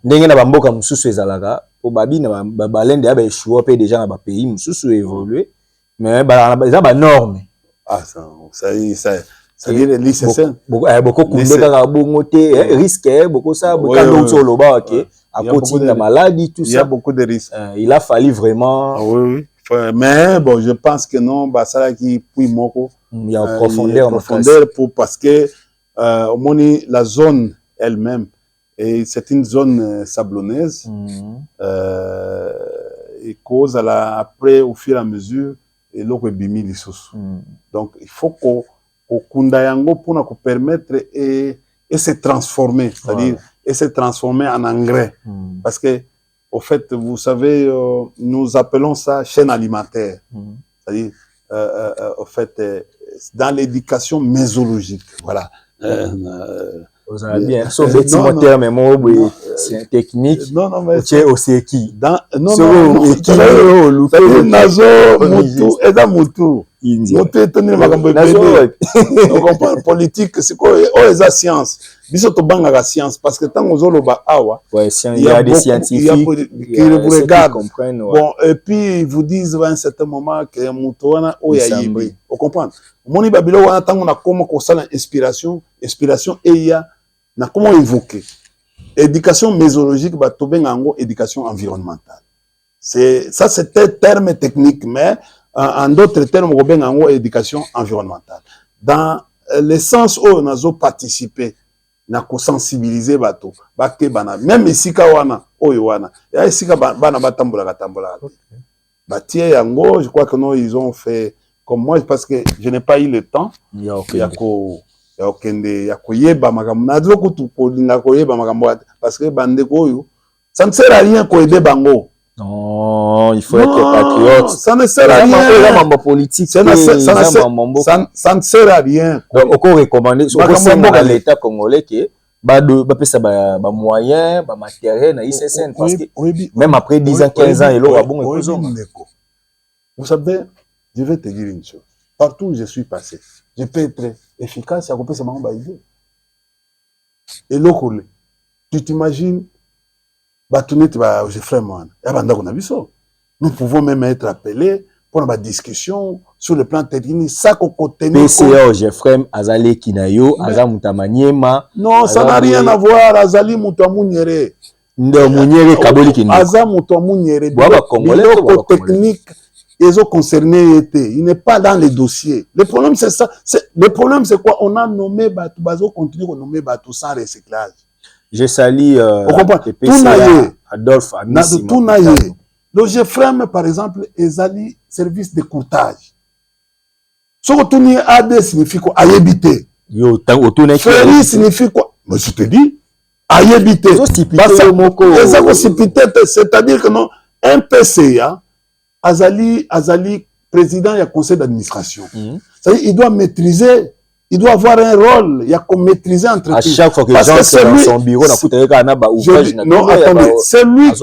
[SPEAKER 2] ndenge na bamboka mususu ezalaka po babi na balende ya ba échoué pe déjà na ba pays mususu évolué mais eza ba norme
[SPEAKER 1] ça dire l'ICSN
[SPEAKER 2] beaucoup kumbe kaka bongo te risque beaucoup ça beaucoup d'autres loba OK à côté de la maladie tout ça,
[SPEAKER 1] il y a beaucoup de risques,
[SPEAKER 2] il a fallu vraiment
[SPEAKER 1] oui mais bon je pense que non ça qui puis moko
[SPEAKER 2] il y a profondeur
[SPEAKER 1] pour parce que au moins la zone elle-même et c'est une zone sablonneuse et cause à la après au fur et à mesure et l'eau est bimi les sources, donc il faut qu'on kunda yango pour nous permettre et se transformer, c'est-à-dire et se transformer en engrais, parce que au fait vous savez nous appelons ça chaîne alimentaire, c'est-à-dire au fait dans l'éducation mésologique, voilà.
[SPEAKER 2] Vous avez bien sauf des petits termes mais c'est technique
[SPEAKER 1] non mais
[SPEAKER 2] c'est aussi qui
[SPEAKER 1] dans non nazo mutu eza mutu mutu etoni makambo ebele on comprend politique c'est quoi eza science biso to banga la science parce que tant ozoloba awa
[SPEAKER 2] il y a des scientifiques
[SPEAKER 1] qui vous regardent bon et puis ils vous disent à un certain moment que mutu wana oyayibi on comprend moni babilo wana tango na komo ko sala inspiration et il y a na comment évoquer éducation mésologique ba to benga ngo éducation environnementale, c'est ça c'est un terme technique mais en d'autres termes on benga ngo éducation environnementale dans le sens où on a participé na ko sensibiliser bato baké bana même ici kawana oyo wana ya ici ka bana batambola batie yango je crois que non ils ont fait comme moi parce que je n'ai pas eu le temps ya koyeba makambo na dilo kutu kolinga koyeba makambo parce que bandeko oyo ça ne sert à rien ko aider bango,
[SPEAKER 2] non il faut être patriote,
[SPEAKER 1] ça ne sert à rien
[SPEAKER 2] mambo politique
[SPEAKER 1] ça ne sert à rien
[SPEAKER 2] donc on recommander sur l'état congolais que ba pesa ba moyens ba matériel na ICSN parce que même après 10 ans 15 ans il aura bon
[SPEAKER 1] vous savez je vais te dire une chose, partout où je suis passé je peux être efficace à couper ce moment baïvé. Et l'autre, tu t'imagines, nous pouvons même être appelés pour la discussion sur le plan technique. Ça qu'on continue.
[SPEAKER 2] PCA, Jeffrem, Azale Kinayo, Azamutamaniema.
[SPEAKER 1] Non, ça n'a rien à voir. Azali Moutamouniere.
[SPEAKER 2] Mouniere Kaboli Kinayo.
[SPEAKER 1] Azamoutamouniere. Biloko technique, ils ont concerné été. Il n'est pas dans les dossiers. Le problème, c'est ça. Le problème, c'est quoi? On a nommé Batou, Bazo continue de nommer Batou sans recyclage.
[SPEAKER 2] Je salue
[SPEAKER 1] PCA,
[SPEAKER 2] Adolphe Amissi.
[SPEAKER 1] Le GFREM, par exemple, est service de courtage. Ce que tu AD signifie quoi? Ayébité. Ferry signifie quoi? Mais je te dis, ayébité. C'est-à-dire que non, un PCA, Azali, président, il y a conseil d'administration. C'est-à-dire il doit maîtriser, il doit avoir un rôle, il y a qu'on maîtriser l'entreprise.
[SPEAKER 2] À chaque fois que les gens sont dans son bureau,
[SPEAKER 1] non, attendez, c'est lui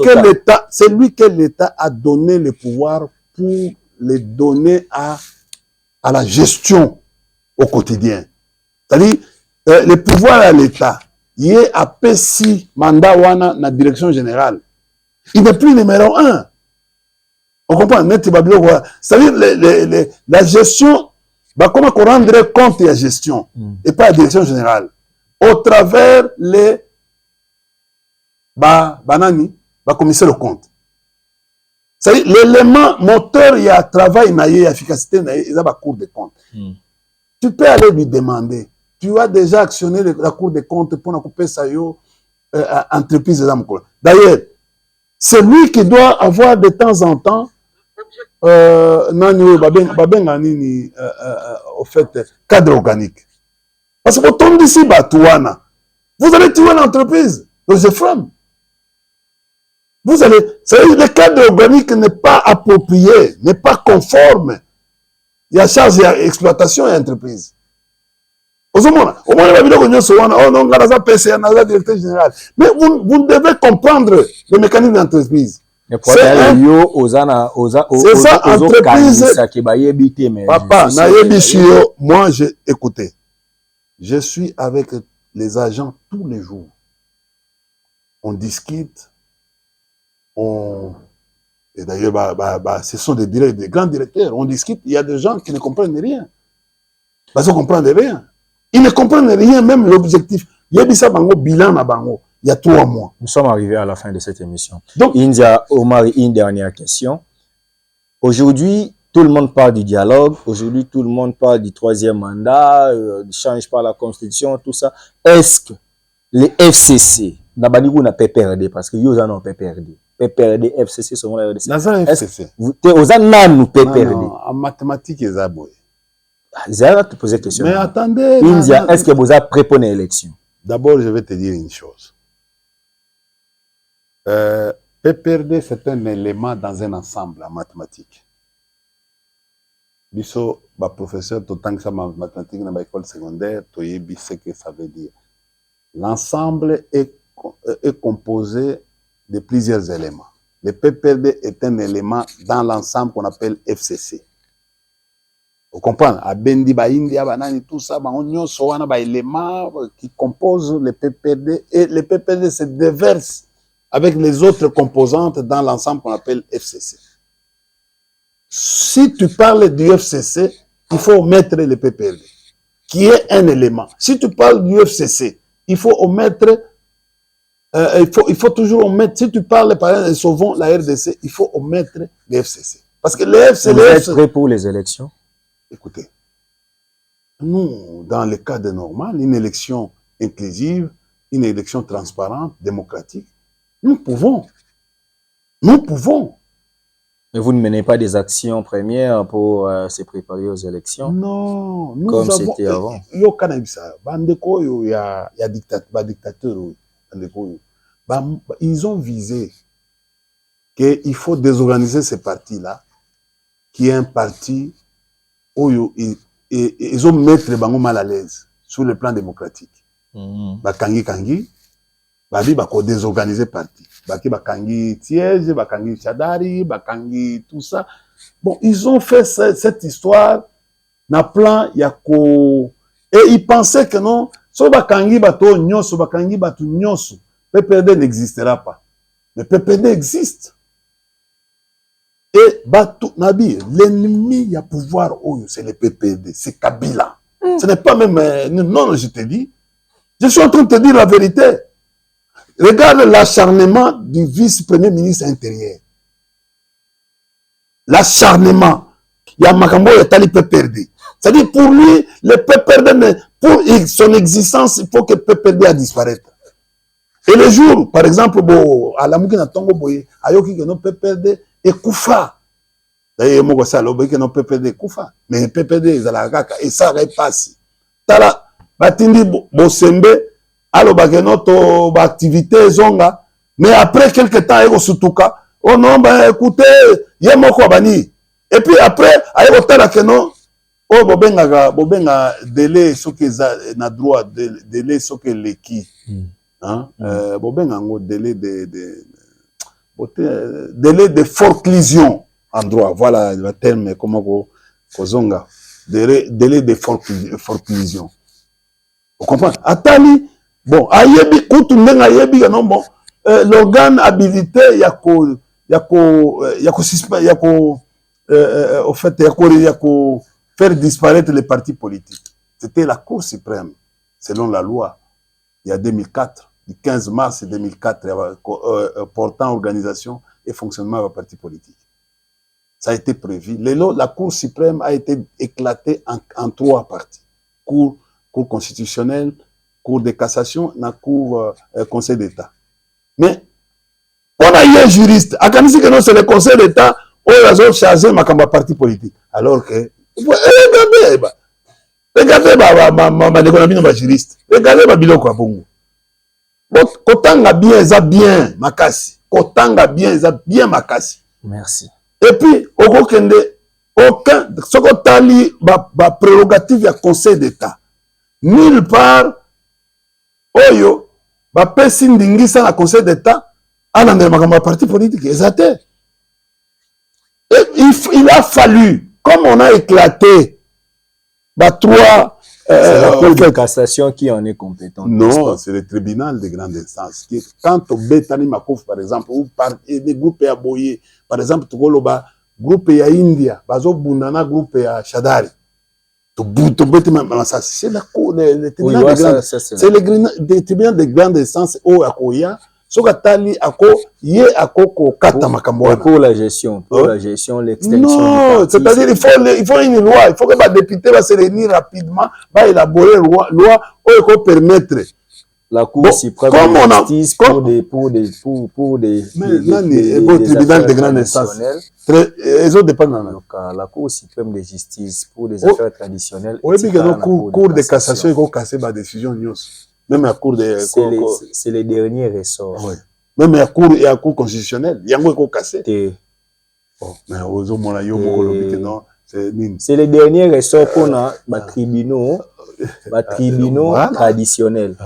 [SPEAKER 1] que l'État a donné le pouvoir pour les donner à la gestion au quotidien. C'est-à-dire, le pouvoir à l'État, il est à PSI, mandat wana na direction générale. Il n'est plus numéro 1. On comprend, c'est-à-dire la gestion, bah, comment on rendrait compte de la gestion et pas la direction générale au travers les commissaire au compte. C'est-à-dire l'élément moteur, il y a travail, il y a efficacité, il y a la cour des comptes. Tu peux aller lui demander. Tu as déjà actionné la cour des comptes pour couper ça entreprise. D'ailleurs, c'est lui qui doit avoir de temps en temps au fait, cadre organique. Parce que quand on dit ici, vous allez tuer l'entreprise, le GFREM. Vous allez, le cadre organique n'est pas approprié, n'est pas conforme. Il y a charge d'exploitation et entreprise. Au moins, on va dire que directeur général. Mais vous devez comprendre le mécanisme d'entreprise.
[SPEAKER 2] C'est ça, entreprise.
[SPEAKER 1] Papa, moi, écoutez, je suis avec les agents tous les jours. On discute, et d'ailleurs, ce sont des grands directeurs. On discute, il y a des gens qui ne comprennent rien. Parce qu'ils ne comprennent rien. Ils ne comprennent rien, même l'objectif. Il y a bilan à Bango. Il y a 3 mois.
[SPEAKER 2] Nous sommes arrivés à la fin de cette émission. Donc, India, Omar, une dernière question. Aujourd'hui, tout le monde parle du dialogue. Aujourd'hui, tout le monde parle du 3e mandat, du change par la Constitution, tout ça. Est-ce que les FCC, Nabanikou n'a pas perdu parce que Yosa n'a pas perdu. PPRD, FCC, selon la RDC.
[SPEAKER 1] FCC.
[SPEAKER 2] En
[SPEAKER 1] mathématiques, ils ont
[SPEAKER 2] te poser une question.
[SPEAKER 1] Mais attendez.
[SPEAKER 2] India, est-ce que vous avez préparé l'élection?
[SPEAKER 1] D'abord, je vais te dire une chose. PPRD, c'est un élément dans un ensemble en mathématiques. Biso, professeur, tout temps que ça mathématiques dans l'école secondaire, tu sais ce que ça veut dire. L'ensemble est composé de plusieurs éléments. Le PPRD est un élément dans l'ensemble qu'on appelle FCC. Vous comprenez? À Bendi, India, Banani, tout ça, on a éléments qui composent le PPRD et le PPRD se déverse avec les autres composantes dans l'ensemble qu'on appelle FCC. Si tu parles du FCC, il faut omettre le PPRD, qui est un élément. Si tu parles du FCC, il faut omettre, il faut toujours omettre, si tu parles par exemple, sauvons la RDC, il faut omettre le FCC. Parce que le FCC...
[SPEAKER 2] Vous êtes prêt pour les élections?
[SPEAKER 1] Écoutez, nous, dans le cadre normal, une élection inclusive, une élection transparente, démocratique, nous pouvons.
[SPEAKER 2] Mais vous ne menez pas des actions premières pour se préparer aux élections?
[SPEAKER 1] Non, nous
[SPEAKER 2] comme
[SPEAKER 1] avons,
[SPEAKER 2] c'était avant.
[SPEAKER 1] Ils ont visé qu'il faut désorganiser ces partis-là, qui est un parti où ils ont mettre les bangos mal à l'aise sur le plan démocratique. Bakangi, babi bako désorganiser parti. Bakangi Tiège, bakangi Chadari, bakangi tout ça. Bon, ils ont fait cette histoire na plan yako et ils pensaient que non, so bakangi bato nyoso, bakangi bato nyoso, PPRD n'existera pas. Mais PPRD existe. Et Nabi, l'ennemi à pouvoir, c'est le PPD, c'est Kabila. Ce n'est pas même... non, je te dis. Je suis en train de te dire la vérité. Regarde l'acharnement du vice-premier ministre intérieur. L'acharnement. Il y a Makambo, il y a Tali PPD. C'est-à-dire, pour lui, le PPD, pour son existence, il faut que le PPD disparaisse. Et le jour, par exemple, à la Moukina Tongo Boye, Ayoki que non PPD et Koufa. D'ailleurs, moi, ça, l'obé que non PPD Koufa. Mais PPD, ils allaient et ça repasse. Tala, Batindi Bosembe, alors, notre activité zonga, mais après quelques temps, il y a Soutouka. Oh non, écoutez, il y a mon Bani. Et puis après, il y a que non. Oh, bobenga délai, ce qui est na droit, délai, ce qui est l'équipe. Bobenga délai de forclusion en droit. Voilà le terme, comment zonga. Délai de forclusion. Vous comprenez? Atali, bon, ayebi, koutou ndenga ayebi, non, bon, l'organe habilité, au fait, faire disparaître les partis politiques. C'était la Cour suprême, selon la loi, il y a 2004, du 15 mars 2004, portant organisation et fonctionnement des partis politiques. Ça a été prévu. La Cour suprême a été éclatée en 3 parties. Cour constitutionnelle, Cour de cassation, la Cour Conseil d'État. Mais on a eu un juriste. À Kanisi que non, c'est le Conseil d'État où ils ont chargé ma parti politique. Alors que regardez ma juriste. Regardez ma biloko à Bongo. Kotanga bien, ça bien makasi. Kotanga bien, ça bien makasi.
[SPEAKER 2] Merci.
[SPEAKER 1] Et puis aucun sokotali ba prérogative ya Conseil d'État. Nulle part, Oyo, Bapesi Ndingisa na Conseil d'État, à la parti politique, exact. Il a fallu, comme on a éclaté,
[SPEAKER 2] c'est la Cour de cassation qui en est compétente.
[SPEAKER 1] Non, c'est le tribunal de grande instance. Quand au Betani Makouf, par exemple, ou par des groupes à Boye, par exemple, Tugoloba, groupe à India, Bazo Bundana, groupe à Shadari. C'est la cour, le tribunal de grande, c'est le tribunal de grande instance au Akoya, Sokatali Ako, Ye Akoko Kata Makamboana.
[SPEAKER 2] Pour la gestion, l'extension.
[SPEAKER 1] Non, c'est-à-dire il faut une loi, il faut que les députés va se réunir rapidement, va élaborer une loi pour permettre.
[SPEAKER 2] La Cour suprême de justice pour des
[SPEAKER 1] tribunal de grande instance. Les autres dépendent.
[SPEAKER 2] La Cour suprême de justice pour des affaires traditionnelles.
[SPEAKER 1] Oui, mais la Cour de cassation, il faut casser ma décision. Même la Cour de...
[SPEAKER 2] C'est les derniers ressorts.
[SPEAKER 1] Oui. Même la Cour constitutionnelle, il y a un peu cassé. Mais aux hommes,
[SPEAKER 2] c'est les derniers ressorts qu'on a, tribunaux traditionnels.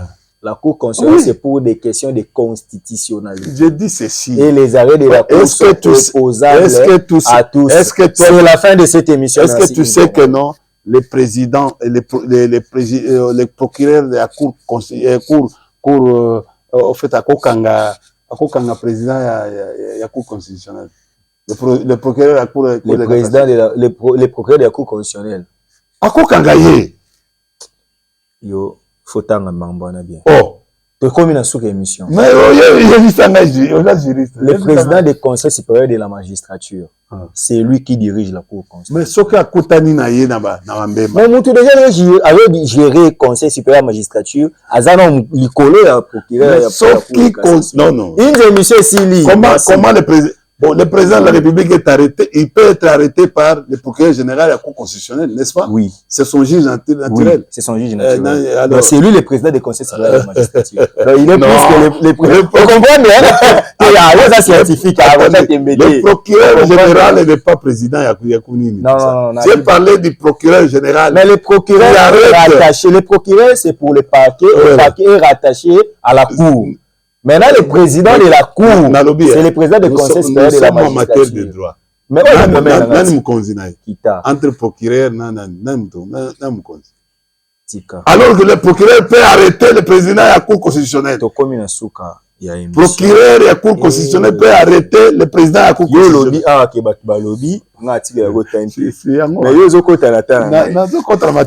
[SPEAKER 2] La Cour constitutionnelle, c'est pour des questions de constitutionnalité.
[SPEAKER 1] Je dis ceci.
[SPEAKER 2] Et les arrêts de la Cour sont opposables à tous. C'est la fin de cette émission.
[SPEAKER 1] Est-ce que tu sais que non, les présidents, les procureurs de la Cour, au fait, à Kokanga président, il y a Cour constitutionnelle. Le procureur de la Cour,
[SPEAKER 2] les procureurs de la Cour constitutionnelle.
[SPEAKER 1] À Kokanga,
[SPEAKER 2] yo. Faut t'en bien.
[SPEAKER 1] Oh,
[SPEAKER 2] tu comme une sous-émission.
[SPEAKER 1] Mais
[SPEAKER 2] le président du Conseil supérieur de la magistrature, c'est lui qui dirige la Cour constitutionnelle.
[SPEAKER 1] Mais ce qu'a Koutani na ye na mbemba.
[SPEAKER 2] Mais moi tout déjà avait géré le Conseil supérieur de la magistrature, azana likolo ya procureur
[SPEAKER 1] non.
[SPEAKER 2] Une émission si
[SPEAKER 1] comment le président le président de la République est arrêté, il peut être arrêté par le procureur général de la Cour constitutionnelle, n'est-ce pas?
[SPEAKER 2] Oui.
[SPEAKER 1] C'est son juge naturel.
[SPEAKER 2] Oui, c'est son juge naturel. C'est lui le président du Conseil supérieur de la magistrature. Donc, il est plus que le président. Vous comprenez, hein? Scientifique.
[SPEAKER 1] Le procureur général n'est pas président Yakounini.
[SPEAKER 2] Non.
[SPEAKER 1] J'ai parlé du procureur général.
[SPEAKER 2] Mais le procureur est rattaché. Le procureur, c'est pour le parquet. Le parquet est rattaché à la Cour. Maintenant, le président de la Cour, c'est le président du Conseil supérieur de la magistrature. Nous sommes en matière de droit. Mais
[SPEAKER 1] entre procureur, alors que le procureur peut arrêter le président de la Cour constitutionnelle.
[SPEAKER 2] Il y a une
[SPEAKER 1] procureur et la Cour constitutionnelle peut arrêter le président de la Cour constitutionnelle.
[SPEAKER 2] Lobby, ah, que lobby, on a tiré le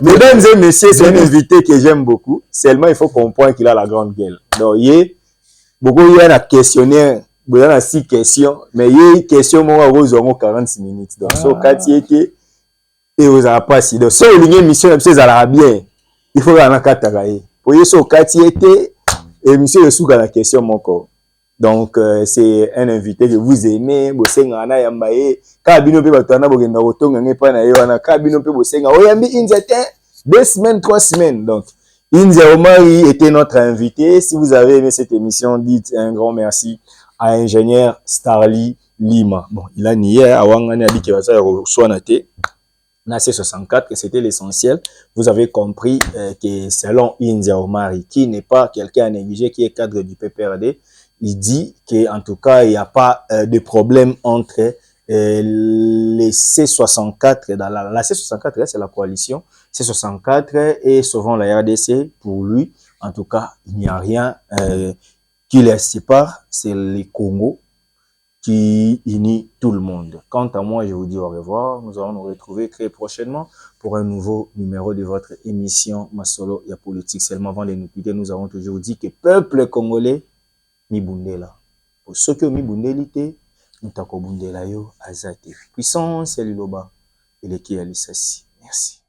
[SPEAKER 1] Mais
[SPEAKER 2] mesdames et messieurs, c'est un invité que j'aime beaucoup. Seulement, il faut comprendre qu'il a la grande gueule. Donc, beaucoup, il y a un questionnaire, il y a 6 questions, mais il y a une question, moi, vous aurez 46 minutes. Donc, quand il était, et vous n'avez pas si. Donc, si vous avez une mission, c'est bien. Il faut avoir un cas de travail. Pour y aller, quand il était, et monsieur est sous la question, mon corps. Donc, c'est un invité que vous aimez, vous savez, Ngana Yambaye, Kabino pe batana bogenda otonga ngepa na yewana, Kabino pe bosenga, oyambi Inzete, 2 semaines, 3 semaines. Donc, Inzé Omari était notre invité. Si vous avez aimé cette émission, dites un grand merci à ingénieur Starly Lima. Bon, il a nié, Awangane a dit qu'il va ça reçoit naté. Na C64, que c'était l'essentiel. Vous avez compris que selon Inzé Omari, qui n'est pas quelqu'un à négliger, qui est cadre du PPRD, il dit qu'en tout cas, il n'y a pas de problème entre les C64, dans la C64, c'est la coalition, C64 et souvent la RDC, pour lui, en tout cas, il n'y a rien qui les sépare, c'est les Congo qui unit tout le monde. Quant à moi, je vous dis au revoir. Nous allons nous retrouver très prochainement pour un nouveau numéro de votre émission Masolo ya politique. Seulement avant de nous quitter, nous avons toujours dit que peuple congolais, Mibundela. Pour ceux qui ont Mibundelité, nous t'avons Bundela yo azate. Puissance, Liloba, et les qui Merci.